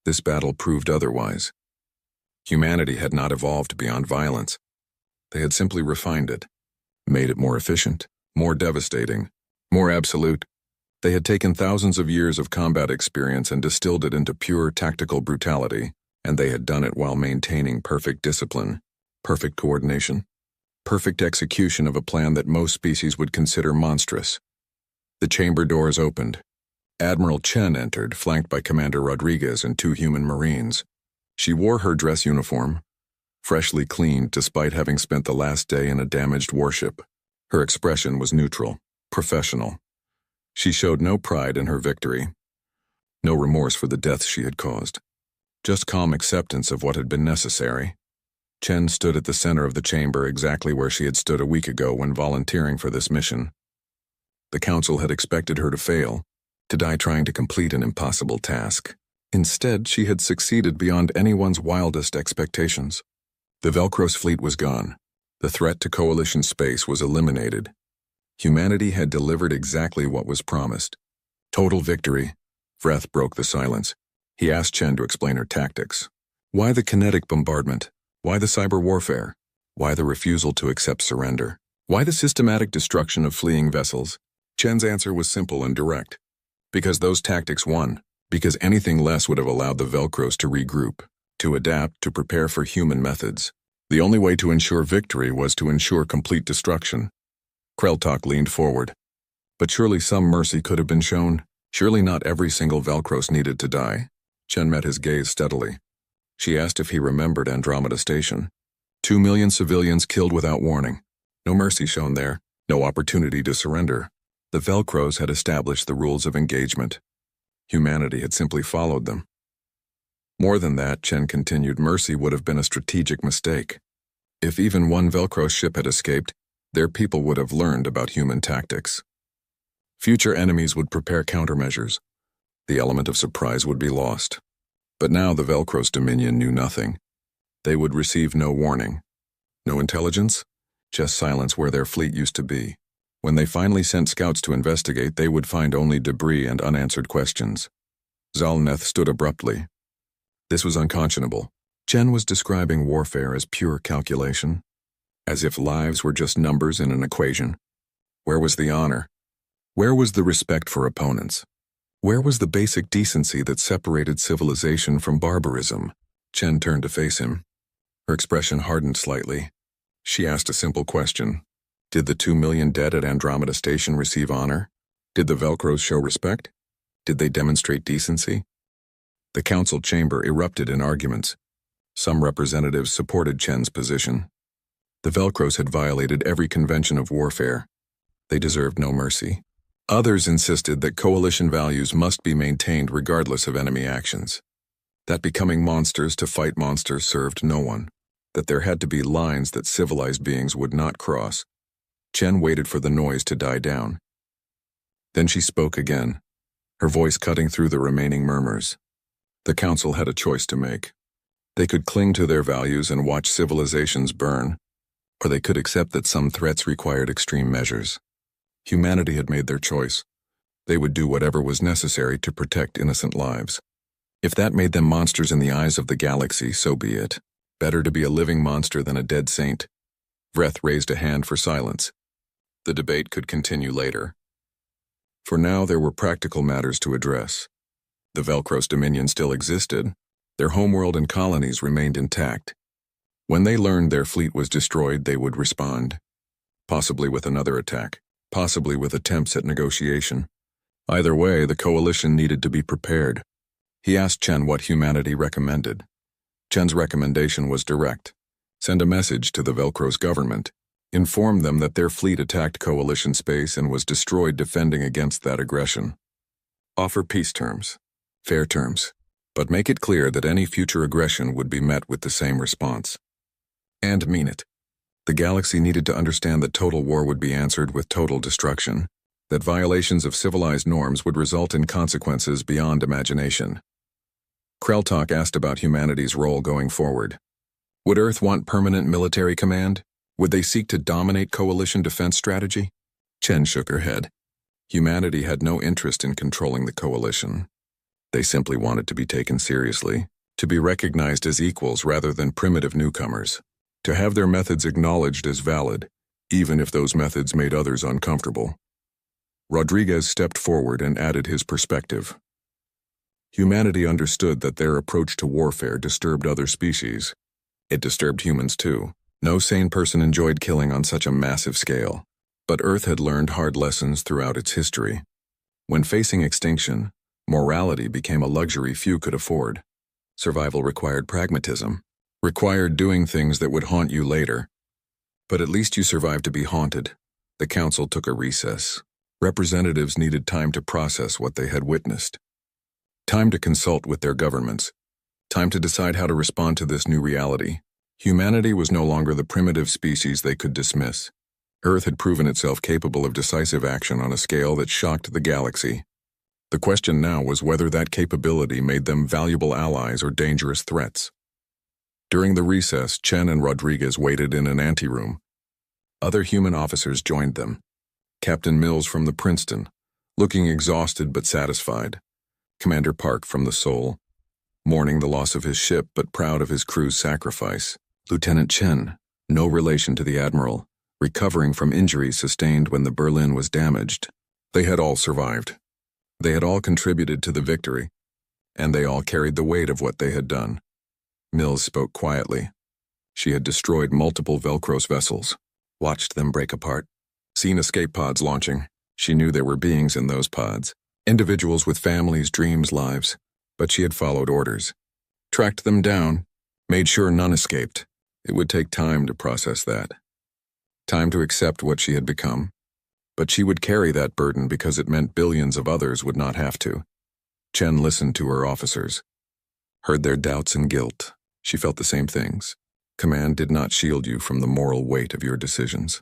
This battle proved otherwise. Humanity had not evolved beyond violence. They had simply refined it, made it more efficient, more devastating, more absolute. They had taken thousands of years of combat experience and distilled it into pure tactical brutality, and they had done it while maintaining perfect discipline, perfect coordination, perfect execution of a plan that most species would consider monstrous. The chamber doors opened. Admiral Chen entered, flanked by Commander Rodriguez and 2 human Marines. She wore her dress uniform, freshly cleaned despite having spent the last day in a damaged warship. Her expression was neutral, professional. She showed no pride in her victory, no remorse for the deaths she had caused, just calm acceptance of what had been necessary. Chen stood at the center of the chamber exactly where she had stood a week ago when volunteering for this mission. The Council had expected her to fail, to die trying to complete an impossible task. Instead, she had succeeded beyond anyone's wildest expectations. The Velcros fleet was gone. The threat to Coalition space was eliminated. Humanity had delivered exactly what was promised. Total victory. Vreth broke the silence. He asked Chen to explain her tactics. Why the kinetic bombardment? Why the cyber warfare? Why the refusal to accept surrender? Why the systematic destruction of fleeing vessels? Chen's answer was simple and direct. Because those tactics won. Because anything less would have allowed the Velcros to regroup, to adapt, to prepare for human methods. The only way to ensure victory was to ensure complete destruction. Kreltok leaned forward. But surely some mercy could have been shown. Surely not every single Velcros needed to die. Chen met his gaze steadily. She asked if he remembered Andromeda Station. 2 million civilians killed without warning. No mercy shown there. No opportunity to surrender. The Velcros had established the rules of engagement. Humanity had simply followed them. More than that, Chen continued, mercy would have been a strategic mistake. If even one Velcro ship had escaped, their people would have learned about human tactics. Future enemies would prepare countermeasures. The element of surprise would be lost. But now the Velcro's dominion knew nothing. They would receive no warning. No intelligence, just silence where their fleet used to be. When they finally sent scouts to investigate, they would find only debris and unanswered questions. Zalneth stood abruptly. This was unconscionable. Chen was describing warfare as pure calculation, as if lives were just numbers in an equation. Where was the honor? Where was the respect for opponents? Where was the basic decency that separated civilization from barbarism? Chen turned to face him. Her expression hardened slightly. She asked a simple question. Did the 2 million dead at Andromeda Station receive honor? Did the Velcros show respect? Did they demonstrate decency? The council chamber erupted in arguments. Some representatives supported Chen's position. The Velcros had violated every convention of warfare. They deserved no mercy. Others insisted that coalition values must be maintained regardless of enemy actions. That becoming monsters to fight monsters served no one. that there had to be lines that civilized beings would not cross. Chen waited for the noise to die down. Then she spoke again, her voice cutting through the remaining murmurs. The council had a choice to make. They could cling to their values and watch civilizations burn, or they could accept that some threats required extreme measures. Humanity had made their choice. They would do whatever was necessary to protect innocent lives. If that made them monsters in the eyes of the galaxy, so be it. Better to be a living monster than a dead saint. Vreth raised a hand for silence. The debate could continue later. For now, there were practical matters to address. The Velcros Dominion still existed. Their homeworld and colonies remained intact. When they learned their fleet was destroyed, they would respond. Possibly with another attack, possibly with attempts at negotiation. Either way, the coalition needed to be prepared. He asked Chen what humanity recommended. Chen's recommendation was direct. Send a message to the Velcros government. Inform them that their fleet attacked coalition space and was destroyed defending against that aggression. Offer peace terms. Fair terms. But make it clear that any future aggression would be met with the same response. And mean it. The galaxy needed to understand that total war would be answered with total destruction, that violations of civilized norms would result in consequences beyond imagination. Kreltok asked about humanity's role going forward. Would Earth want permanent military command? Would they seek to dominate coalition defense strategy? Chen shook her head. Humanity had no interest in controlling the coalition. They simply wanted to be taken seriously, to be recognized as equals rather than primitive newcomers, to have their methods acknowledged as valid, even if those methods made others uncomfortable. Rodriguez stepped forward and added his perspective. Humanity understood that their approach to warfare disturbed other species. It disturbed humans too. No sane person enjoyed killing on such a massive scale. But Earth had learned hard lessons throughout its history. When facing extinction, morality became a luxury few could afford. Survival required pragmatism, required doing things that would haunt you later. But at least you survived to be haunted. The council took a recess. Representatives needed time to process what they had witnessed. Time to consult with their governments. Time to decide how to respond to this new reality. Humanity was no longer the primitive species they could dismiss. Earth had proven itself capable of decisive action on a scale that shocked the galaxy. The question now was whether that capability made them valuable allies or dangerous threats. During the recess, Chen and Rodriguez waited in an anteroom. Other human officers joined them. Captain Mills from the Princeton, looking exhausted but satisfied. Commander Park from the Seoul, mourning the loss of his ship but proud of his crew's sacrifice. Lieutenant Chen, no relation to the Admiral, recovering from injuries sustained when the Berlin was damaged. They had all survived. They had all contributed to the victory, and they all carried the weight of what they had done. Mills spoke quietly. She had destroyed multiple Velcros vessels, watched them break apart, seen escape pods launching. She knew there were beings in those pods, individuals with families, dreams, lives, but she had followed orders, tracked them down, made sure none escaped. It would take time to process that. Time to accept what she had become. But she would carry that burden because it meant billions of others would not have to. Chen listened to her officers, heard their doubts and guilt. She felt the same things. Command did not shield you from the moral weight of your decisions.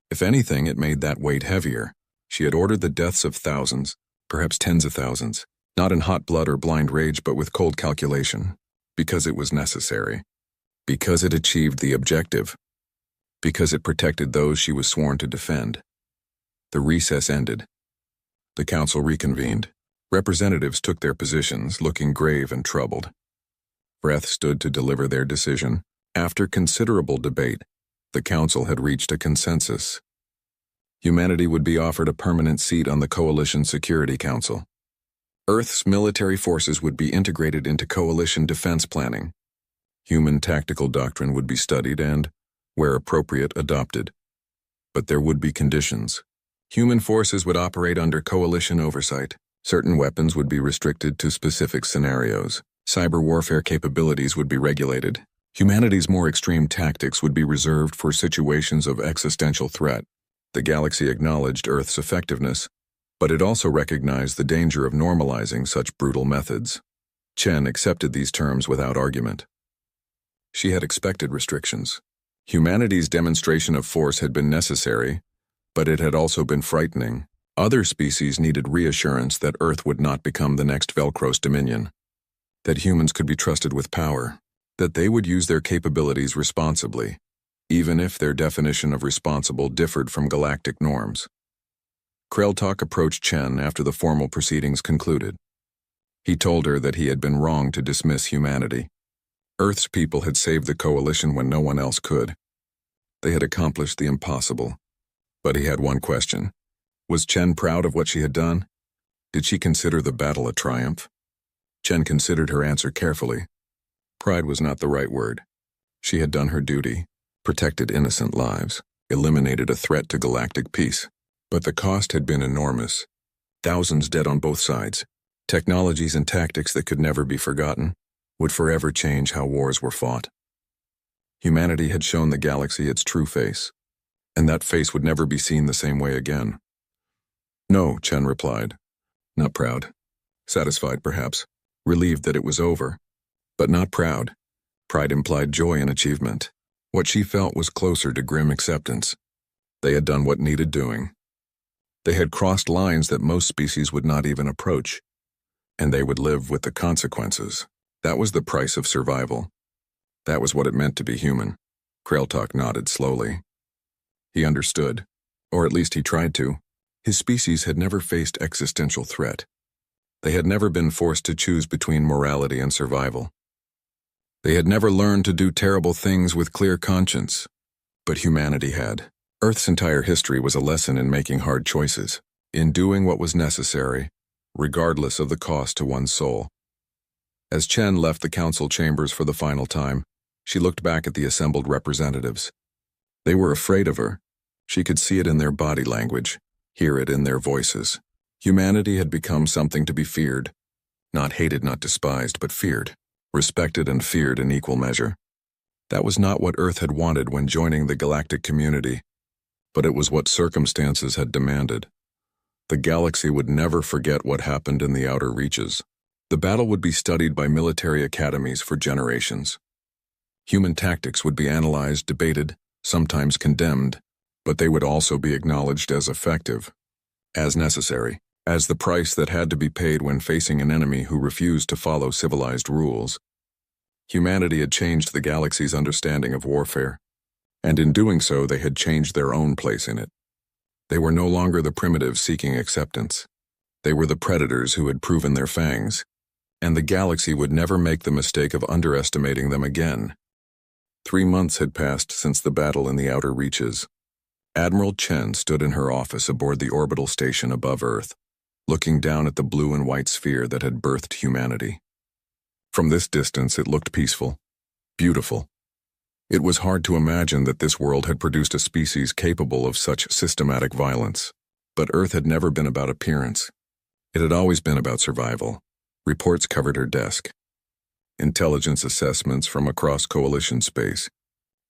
If anything, it made that weight heavier. She had ordered the deaths of thousands, perhaps tens of thousands, not in hot blood or blind rage but with cold calculation, because it was necessary, because it achieved the objective, because it protected those she was sworn to defend. The recess ended. The council reconvened. Representatives took their positions, looking grave and troubled. Vreth stood to deliver their decision. After considerable debate, the council had reached a consensus. Humanity would be offered a permanent seat on the Coalition Security Council. Earth's military forces would be integrated into coalition defense planning. Human tactical doctrine would be studied and, where appropriate, adopted. But there would be conditions. Human forces would operate under coalition oversight. Certain weapons would be restricted to specific scenarios. Cyber warfare capabilities would be regulated. Humanity's more extreme tactics would be reserved for situations of existential threat. The galaxy acknowledged Earth's effectiveness, but it also recognized the danger of normalizing such brutal methods. Chen accepted these terms without argument. She had expected restrictions. Humanity's demonstration of force had been necessary, but it had also been frightening. Other species needed reassurance that Earth would not become the next Velcro's dominion, that humans could be trusted with power, that they would use their capabilities responsibly, even if their definition of responsible differed from galactic norms. Kreltok approached Chen after the formal proceedings concluded. He told her that he had been wrong to dismiss humanity. Earth's people had saved the coalition when no one else could. They had accomplished the impossible. But he had one question. Was Chen proud of what she had done? Did she consider the battle a triumph? Chen considered her answer carefully. Pride was not the right word. She had done her duty, protected innocent lives, eliminated a threat to galactic peace. But the cost had been enormous. Thousands dead on both sides. Technologies and tactics that could never be forgotten would forever change how wars were fought. Humanity had shown the galaxy its true face, and that face would never be seen the same way again. No, Chen replied. Not proud. Satisfied, perhaps. Relieved that it was over. But not proud. Pride implied joy in achievement. What she felt was closer to grim acceptance. They had done what needed doing. They had crossed lines that most species would not even approach, and they would live with the consequences. That was the price of survival. That was what it meant to be human. Kreltok nodded slowly. He understood, or at least he tried to. His species had never faced existential threat. They had never been forced to choose between morality and survival. They had never learned to do terrible things with clear conscience. But humanity had. Earth's entire history was a lesson in making hard choices, in doing what was necessary, regardless of the cost to one's soul. As Chen left the council chambers for the final time, she looked back at the assembled representatives. They were afraid of her. She could see it in their body language, hear it in their voices. Humanity had become something to be feared. Not hated, not despised, but feared. Respected and feared in equal measure. That was not what Earth had wanted when joining the galactic community, but it was what circumstances had demanded. The galaxy would never forget what happened in the outer reaches. The battle would be studied by military academies for generations. Human tactics would be analyzed, debated, sometimes condemned, but they would also be acknowledged as effective, as necessary, as the price that had to be paid when facing an enemy who refused to follow civilized rules. Humanity had changed the galaxy's understanding of warfare, and in doing so they had changed their own place in it. They were no longer the primitives seeking acceptance. They were the predators who had proven their fangs, and the galaxy would never make the mistake of underestimating them again. 3 months had passed since the battle in the outer reaches. Admiral Chen stood in her office aboard the orbital station above Earth, looking down at the blue and white sphere that had birthed humanity. From this distance it looked peaceful, beautiful. It was hard to imagine that this world had produced a species capable of such systematic violence. But Earth had never been about appearance. It had always been about survival. Reports covered her desk. Intelligence assessments from across coalition space.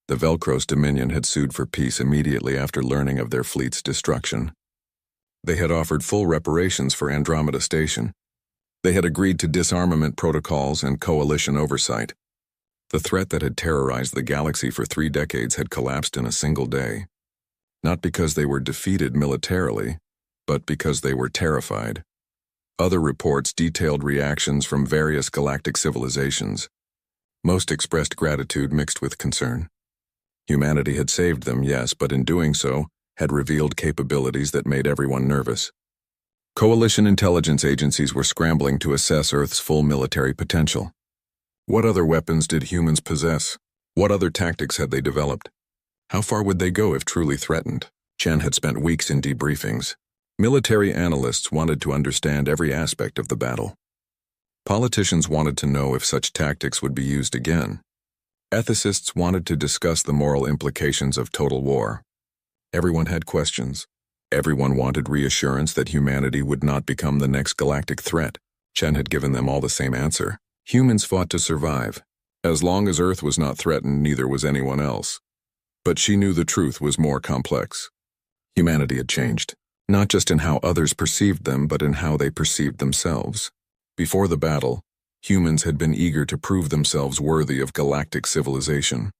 The Velcro's Dominion had sued for peace immediately after learning of their fleet's destruction. They had offered full reparations for Andromeda Station. They had agreed to disarmament protocols and coalition oversight. The threat that had terrorized the galaxy for 3 decades had collapsed in a single day. Not because they were defeated militarily, but because they were terrified. Other reports detailed reactions from various galactic civilizations. Most expressed gratitude mixed with concern. Humanity had saved them, yes, but in doing so, had revealed capabilities that made everyone nervous. Coalition intelligence agencies were scrambling to assess Earth's full military potential. What other weapons did humans possess? What other tactics had they developed? How far would they go if truly threatened? Chen had spent weeks in debriefings. Military analysts wanted to understand every aspect of the battle. Politicians wanted to know if such tactics would be used again. Ethicists wanted to discuss the moral implications of total war. Everyone had questions. Everyone wanted reassurance that humanity would not become the next galactic threat. Chen had given them all the same answer. Humans fought to survive. As long as Earth was not threatened, neither was anyone else. But she knew the truth was more complex. Humanity had changed, not just in how others perceived them, but in how they perceived themselves. Before the battle, Humans had been eager to prove themselves worthy of galactic civilization,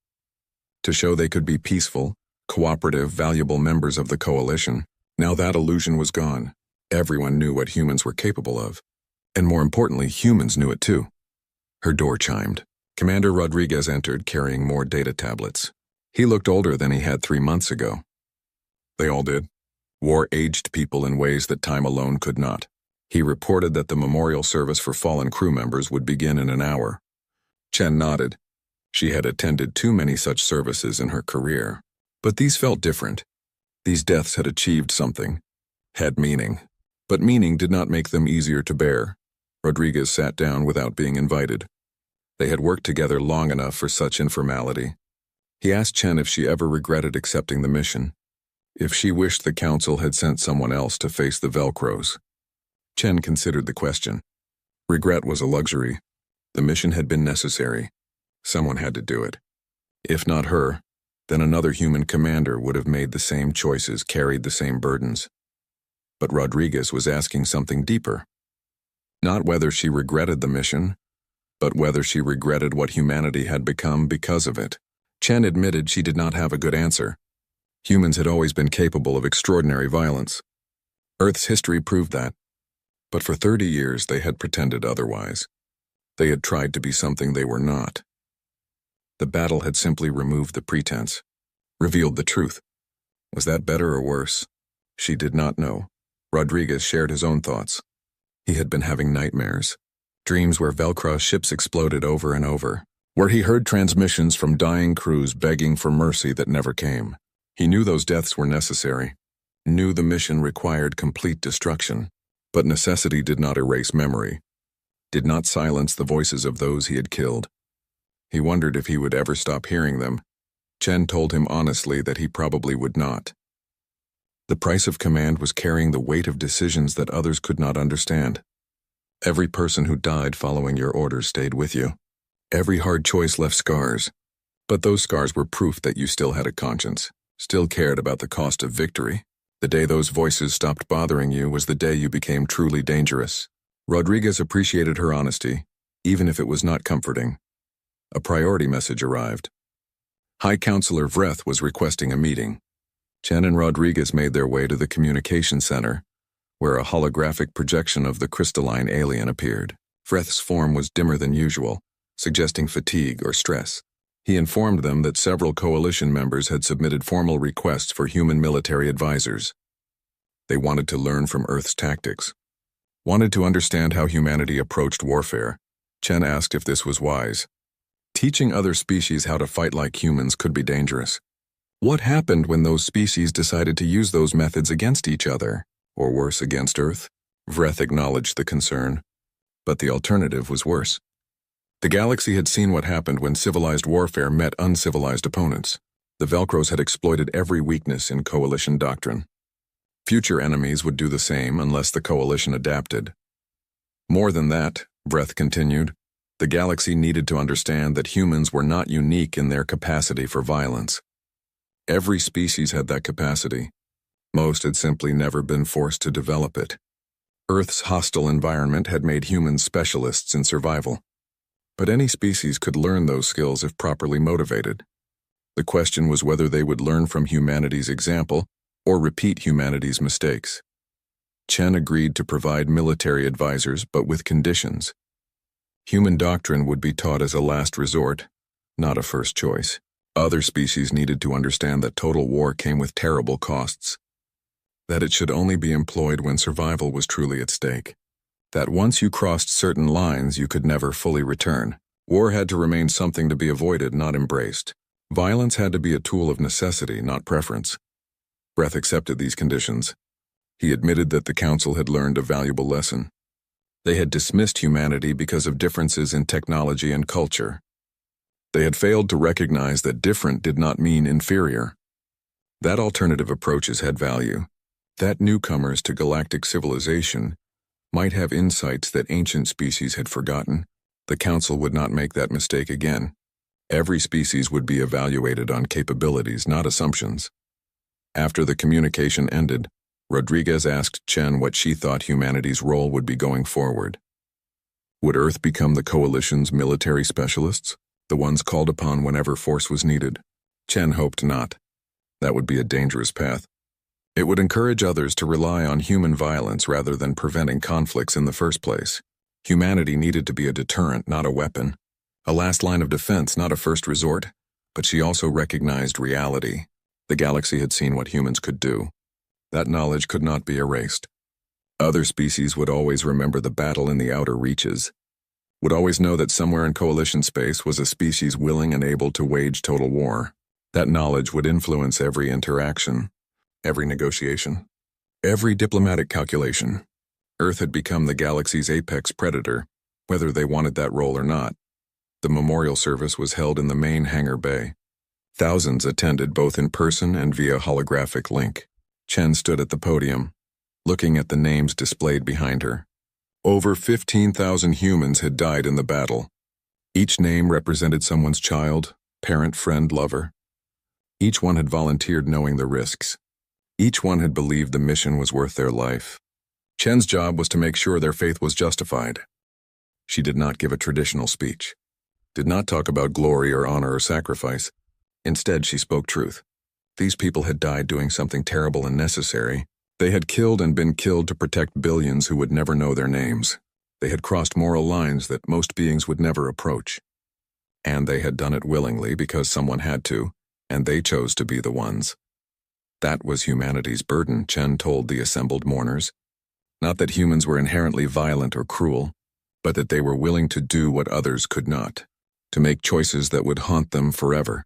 to show they could be peaceful, cooperative, valuable members of the coalition. Now that illusion was gone. Everyone knew what humans were capable of. And more importantly, humans knew it too. Her door chimed. Commander Rodriguez entered, carrying more data tablets. He looked older than he had 3 months ago. They all did. War aged people in ways that time alone could not. He reported that the memorial service for fallen crew members would begin in an hour. Chen nodded. She had attended too many such services in her career. But these felt different. These deaths had achieved something, had meaning. But meaning did not make them easier to bear. Rodriguez sat down without being invited. They had worked together long enough for such informality. He asked Chen if she ever regretted accepting the mission, if she wished the council had sent someone else to face the Velcros. Chen considered the question. Regret was a luxury. The mission had been necessary. Someone had to do it. If not her, then another human commander would have made the same choices, carried the same burdens. But Rodriguez was asking something deeper. Not whether she regretted the mission, but whether she regretted what humanity had become because of it. Chen admitted she did not have a good answer. Humans had always been capable of extraordinary violence. Earth's history proved that. But for 30 years they had pretended otherwise. They had tried to be something they were not. The battle had simply removed the pretense, revealed the truth. Was that better or worse? She did not know. Rodriguez shared his own thoughts. He had been having nightmares, dreams where Velcro ships exploded over and over, where he heard transmissions from dying crews begging for mercy that never came. He knew those deaths were necessary, knew the mission required complete destruction, but necessity did not erase memory, did not silence the voices of those he had killed. He wondered if he would ever stop hearing them. Chen told him honestly that he probably would not. The price of command was carrying the weight of decisions that others could not understand. Every person who died following your orders stayed with you. Every hard choice left scars. But those scars were proof that you still had a conscience, still cared about the cost of victory. The day those voices stopped bothering you was the day you became truly dangerous. Rodriguez appreciated her honesty, even if it was not comforting. A priority message arrived. High Counselor Vreth was requesting a meeting. Chen and Rodriguez made their way to the communication center, where a holographic projection of the crystalline alien appeared. Vreth's form was dimmer than usual, suggesting fatigue or stress. He informed them that several coalition members had submitted formal requests for human military advisors. They wanted to learn from Earth's tactics, wanted to understand how humanity approached warfare. Chen asked if this was wise. Teaching other species how to fight like humans could be dangerous. What happened when those species decided to use those methods against each other, or worse, against Earth? Vreth acknowledged the concern, but the alternative was worse. The galaxy had seen what happened when civilized warfare met uncivilized opponents. The Velcros had exploited every weakness in coalition doctrine. Future enemies would do the same unless the coalition adapted. More than that, Vreth continued, the galaxy needed to understand that humans were not unique in their capacity for violence. Every species had that capacity. Most had simply never been forced to develop it. Earth's hostile environment had made humans specialists in survival. But any species could learn those skills if properly motivated. The question was whether they would learn from humanity's example or repeat humanity's mistakes. Chen agreed to provide military advisors, but with conditions. Human doctrine would be taught as a last resort, not a first choice. Other species needed to understand that total war came with terrible costs, that it should only be employed when survival was truly at stake, that once you crossed certain lines you could never fully return. War had to remain something to be avoided, not embraced. Violence had to be a tool of necessity, not preference. Vreth accepted these conditions. He admitted that the Council had learned a valuable lesson. They had dismissed humanity because of differences in technology and culture. They had failed to recognize that different did not mean inferior. That alternative approaches had value, that newcomers to galactic civilization might have insights that ancient species had forgotten. The Council would not make that mistake again. Every species would be evaluated on capabilities, not assumptions. After the communication ended, Rodriguez asked Chen what she thought humanity's role would be going forward. Would Earth become the Coalition's military specialists, the ones called upon whenever force was needed? Chen hoped not. That would be a dangerous path. It would encourage others to rely on human violence rather than preventing conflicts in the first place. Humanity needed to be a deterrent, not a weapon. A last line of defense, not a first resort. But she also recognized reality. The galaxy had seen what humans could do. That knowledge could not be erased. Other species would always remember the battle in the outer reaches, would always know that somewhere in Coalition space was a species willing and able to wage total war. That knowledge would influence every interaction, every negotiation, every diplomatic calculation. Earth had become the galaxy's apex predator, whether they wanted that role or not. The memorial service was held in the main hangar bay. Thousands attended both in person and via holographic link. Chen stood at the podium, looking at the names displayed behind her. Over 15,000 humans had died in the battle. Each name represented someone's child, parent, friend, lover. Each one had volunteered knowing the risks. Each one had believed the mission was worth their life. Chen's job was to make sure their faith was justified. She did not give a traditional speech, did not talk about glory or honor or sacrifice. Instead, she spoke truth. These people had died doing something terrible and necessary. They had killed and been killed to protect billions who would never know their names. They had crossed moral lines that most beings would never approach. And they had done it willingly because someone had to, and they chose to be the ones. That was humanity's burden, Chen told the assembled mourners. Not that humans were inherently violent or cruel, but that they were willing to do what others could not, to make choices that would haunt them forever,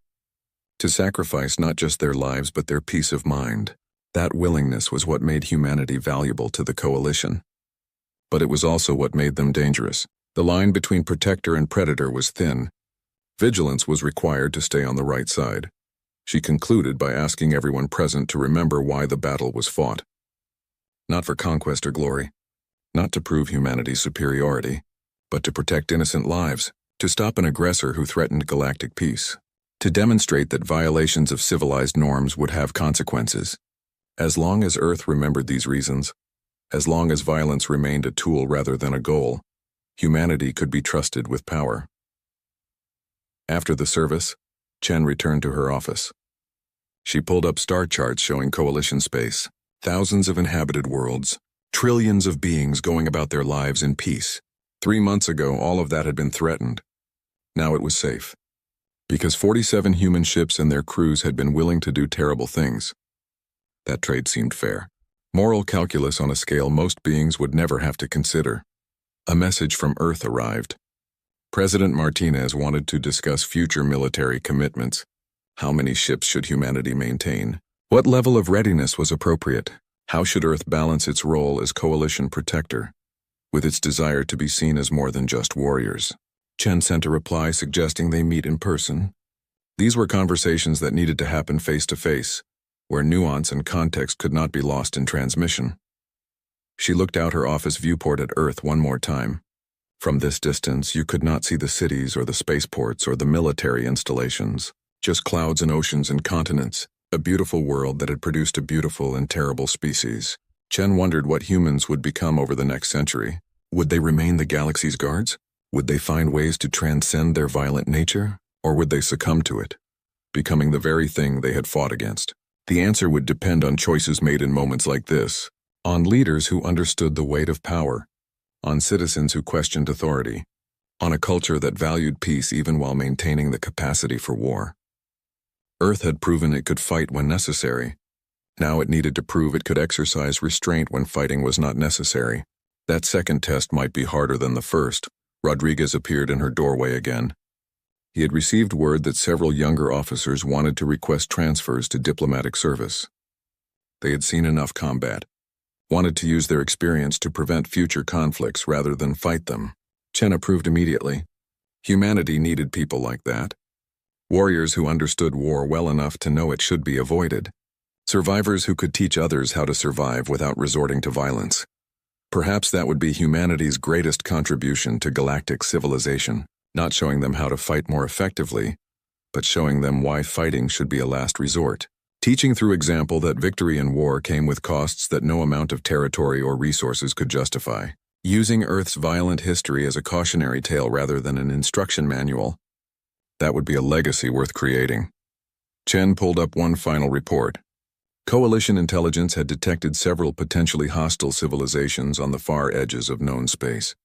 to sacrifice not just their lives but their peace of mind. That willingness was what made humanity valuable to the Coalition. But it was also what made them dangerous. The line between protector and predator was thin. Vigilance was required to stay on the right side. She concluded by asking everyone present to remember why the battle was fought. Not for conquest or glory, not to prove humanity's superiority, but to protect innocent lives, to stop an aggressor who threatened galactic peace, to demonstrate that violations of civilized norms would have consequences. As long as Earth remembered these reasons, as long as violence remained a tool rather than a goal, humanity could be trusted with power. After the service, Chen returned to her office. She pulled up star charts showing Coalition space, thousands of inhabited worlds, trillions of beings going about their lives in peace. 3 months ago, all of that had been threatened. Now it was safe, because 47 human ships and their crews had been willing to do terrible things. That trade seemed fair. Moral calculus on a scale most beings would never have to consider. A message from Earth arrived. President Martinez wanted to discuss future military commitments. How many ships should humanity maintain? What level of readiness was appropriate? How should Earth balance its role as coalition protector, with its desire to be seen as more than just warriors? Chen sent a reply suggesting they meet in person. These were conversations that needed to happen face to face, where nuance and context could not be lost in transmission. She looked out her office viewport at Earth one more time. From this distance, you could not see the cities or the spaceports or the military installations, just clouds and oceans and continents, a beautiful world that had produced a beautiful and terrible species. Chen wondered what humans would become over the next century. Would they remain the galaxy's guards? Would they find ways to transcend their violent nature? Or would they succumb to it, becoming the very thing they had fought against? The answer would depend on choices made in moments like this, on leaders who understood the weight of power, on citizens who questioned authority, on a culture that valued peace even while maintaining the capacity for war. Earth had proven it could fight when necessary. Now it needed to prove it could exercise restraint when fighting was not necessary. That second test might be harder than the first. Rodriguez appeared in her doorway again. He had received word that several younger officers wanted to request transfers to diplomatic service. They had seen enough combat, wanted to use their experience to prevent future conflicts rather than fight them. Chen approved immediately. Humanity needed people like that. Warriors who understood war well enough to know it should be avoided. Survivors who could teach others how to survive without resorting to violence. Perhaps that would be humanity's greatest contribution to galactic civilization. Not showing them how to fight more effectively, but showing them why fighting should be a last resort. Teaching through example that victory in war came with costs that no amount of territory or resources could justify. using Earth's violent history as a cautionary tale rather than an instruction manual. That would be a legacy worth creating. Chen pulled up one final report. Coalition intelligence had detected several potentially hostile civilizations on the far edges of known space.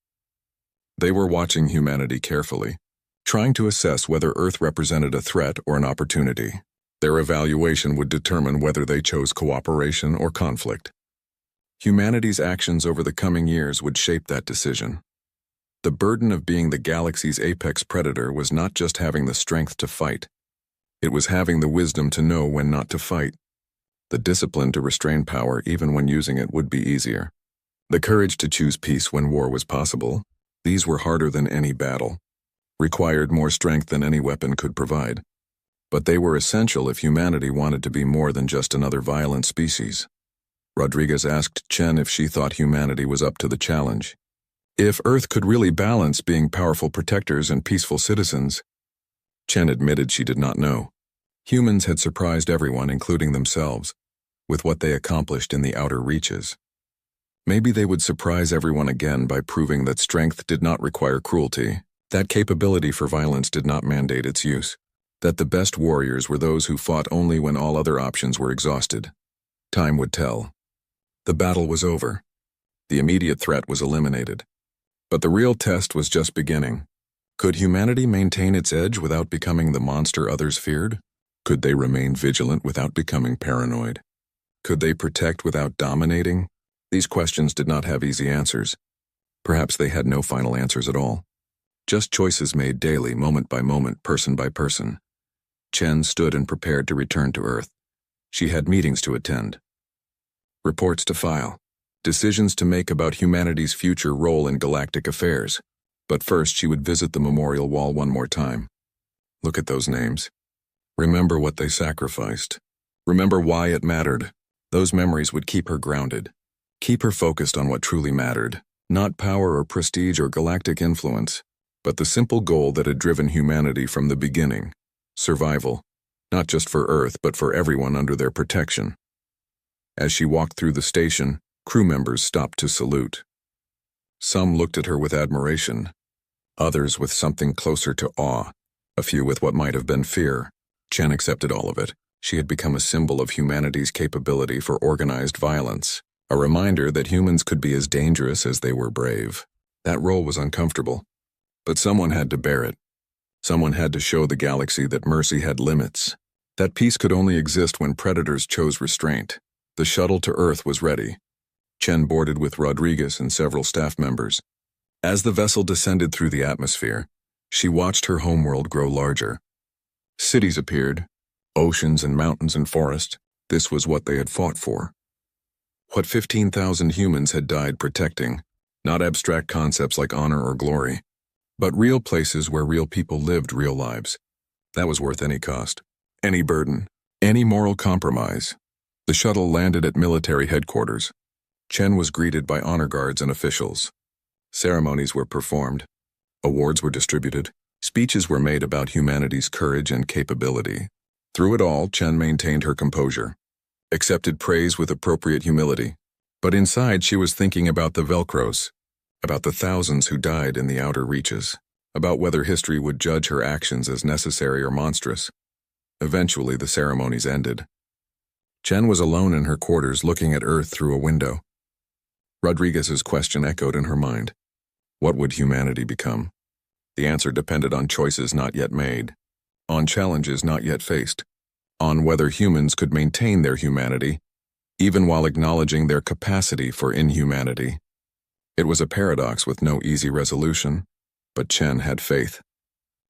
They were watching humanity carefully, trying to assess whether Earth represented a threat or an opportunity. Their evaluation would determine whether they chose cooperation or conflict. Humanity's actions over the coming years would shape that decision. The burden of being the galaxy's apex predator was not just having the strength to fight. It was having the wisdom to know when not to fight. The discipline to restrain power even when using it would be easier. The courage to choose peace when war was possible. These were harder than any battle, required more strength than any weapon could provide. But they were essential if humanity wanted to be more than just another violent species. Rodriguez asked Chen if she thought humanity was up to the challenge. If Earth could really balance being powerful protectors and peaceful citizens. Chen admitted she did not know. Humans had surprised everyone, including themselves, with what they accomplished in the outer reaches. Maybe they would surprise everyone again by proving that strength did not require cruelty, that capability for violence did not mandate its use, that the best warriors were those who fought only when all other options were exhausted. Time would tell. The battle was over. The immediate threat was eliminated. But the real test was just beginning. Could humanity maintain its edge without becoming the monster others feared? Could they remain vigilant without becoming paranoid? Could they protect without dominating? These questions did not have easy answers. Perhaps they had no final answers at all. Just choices made daily, moment by moment, person by person. Chen stood and prepared to return to Earth. She had meetings to attend, reports to file, decisions to make about humanity's future role in galactic affairs. But first she would visit the memorial wall one more time. Look at those names. Remember what they sacrificed. Remember why it mattered. Those memories would keep her grounded. Keep her focused on what truly mattered. Not power or prestige or galactic influence, but the simple goal that had driven humanity from the beginning. Survival. Not just for Earth, but for everyone under their protection. As she walked through the station, crew members stopped to salute. Some looked at her with admiration, others with something closer to awe, a few with what might have been fear. Chen accepted all of it. She had become a symbol of humanity's capability for organized violence, a reminder that humans could be as dangerous as they were brave. That role was uncomfortable, but someone had to bear it. Someone had to show the galaxy that mercy had limits, that peace could only exist when predators chose restraint. The shuttle to Earth was ready. Chen boarded with Rodriguez and several staff members. As the vessel descended through the atmosphere, she watched her homeworld grow larger. Cities appeared, oceans and mountains and forests. This was what they had fought for. What 15,000 humans had died protecting, not abstract concepts like honor or glory, but real places where real people lived real lives. That was worth any cost, any burden, any moral compromise. The shuttle landed at military headquarters. Chen was greeted by honor guards and officials. Ceremonies were performed. Awards were distributed. Speeches were made about humanity's courage and capability. Through it all, Chen maintained her composure, accepted praise with appropriate humility. But inside she was thinking about the Velcros, about the thousands who died in the outer reaches, about whether history would judge her actions as necessary or monstrous. Eventually the ceremonies ended. Chen was alone in her quarters looking at Earth through a window. Rodriguez's question echoed in her mind. What would humanity become? The answer depended on choices not yet made, on challenges not yet faced, on whether humans could maintain their humanity, even while acknowledging their capacity for inhumanity. It was a paradox with no easy resolution, but Chen had faith.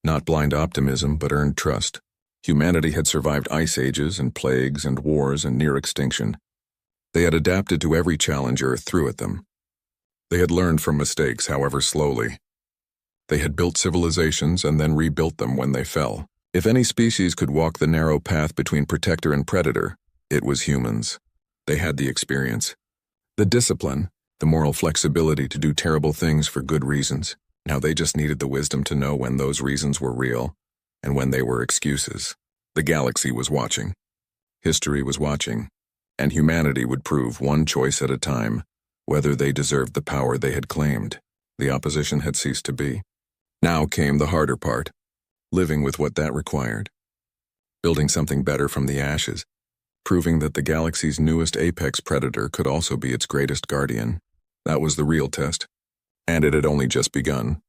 Not blind optimism, but earned trust. Humanity had survived ice ages and plagues and wars and near extinction. They had adapted to every challenge Earth threw at them. They had learned from mistakes, however slowly. They had built civilizations and then rebuilt them when they fell. If any species could walk the narrow path between protector and predator, it was humans. They had the experience, the discipline, the moral flexibility to do terrible things for good reasons. Now they just needed the wisdom to know when those reasons were real and when they were excuses. The galaxy was watching. History was watching. And humanity would prove one choice at a time whether they deserved the power they had claimed. The opposition had ceased to be. Now came the harder part, living with what that required. Building something better from the ashes, proving that the galaxy's newest apex predator could also be its greatest guardian. That was the real test. And it had only just begun.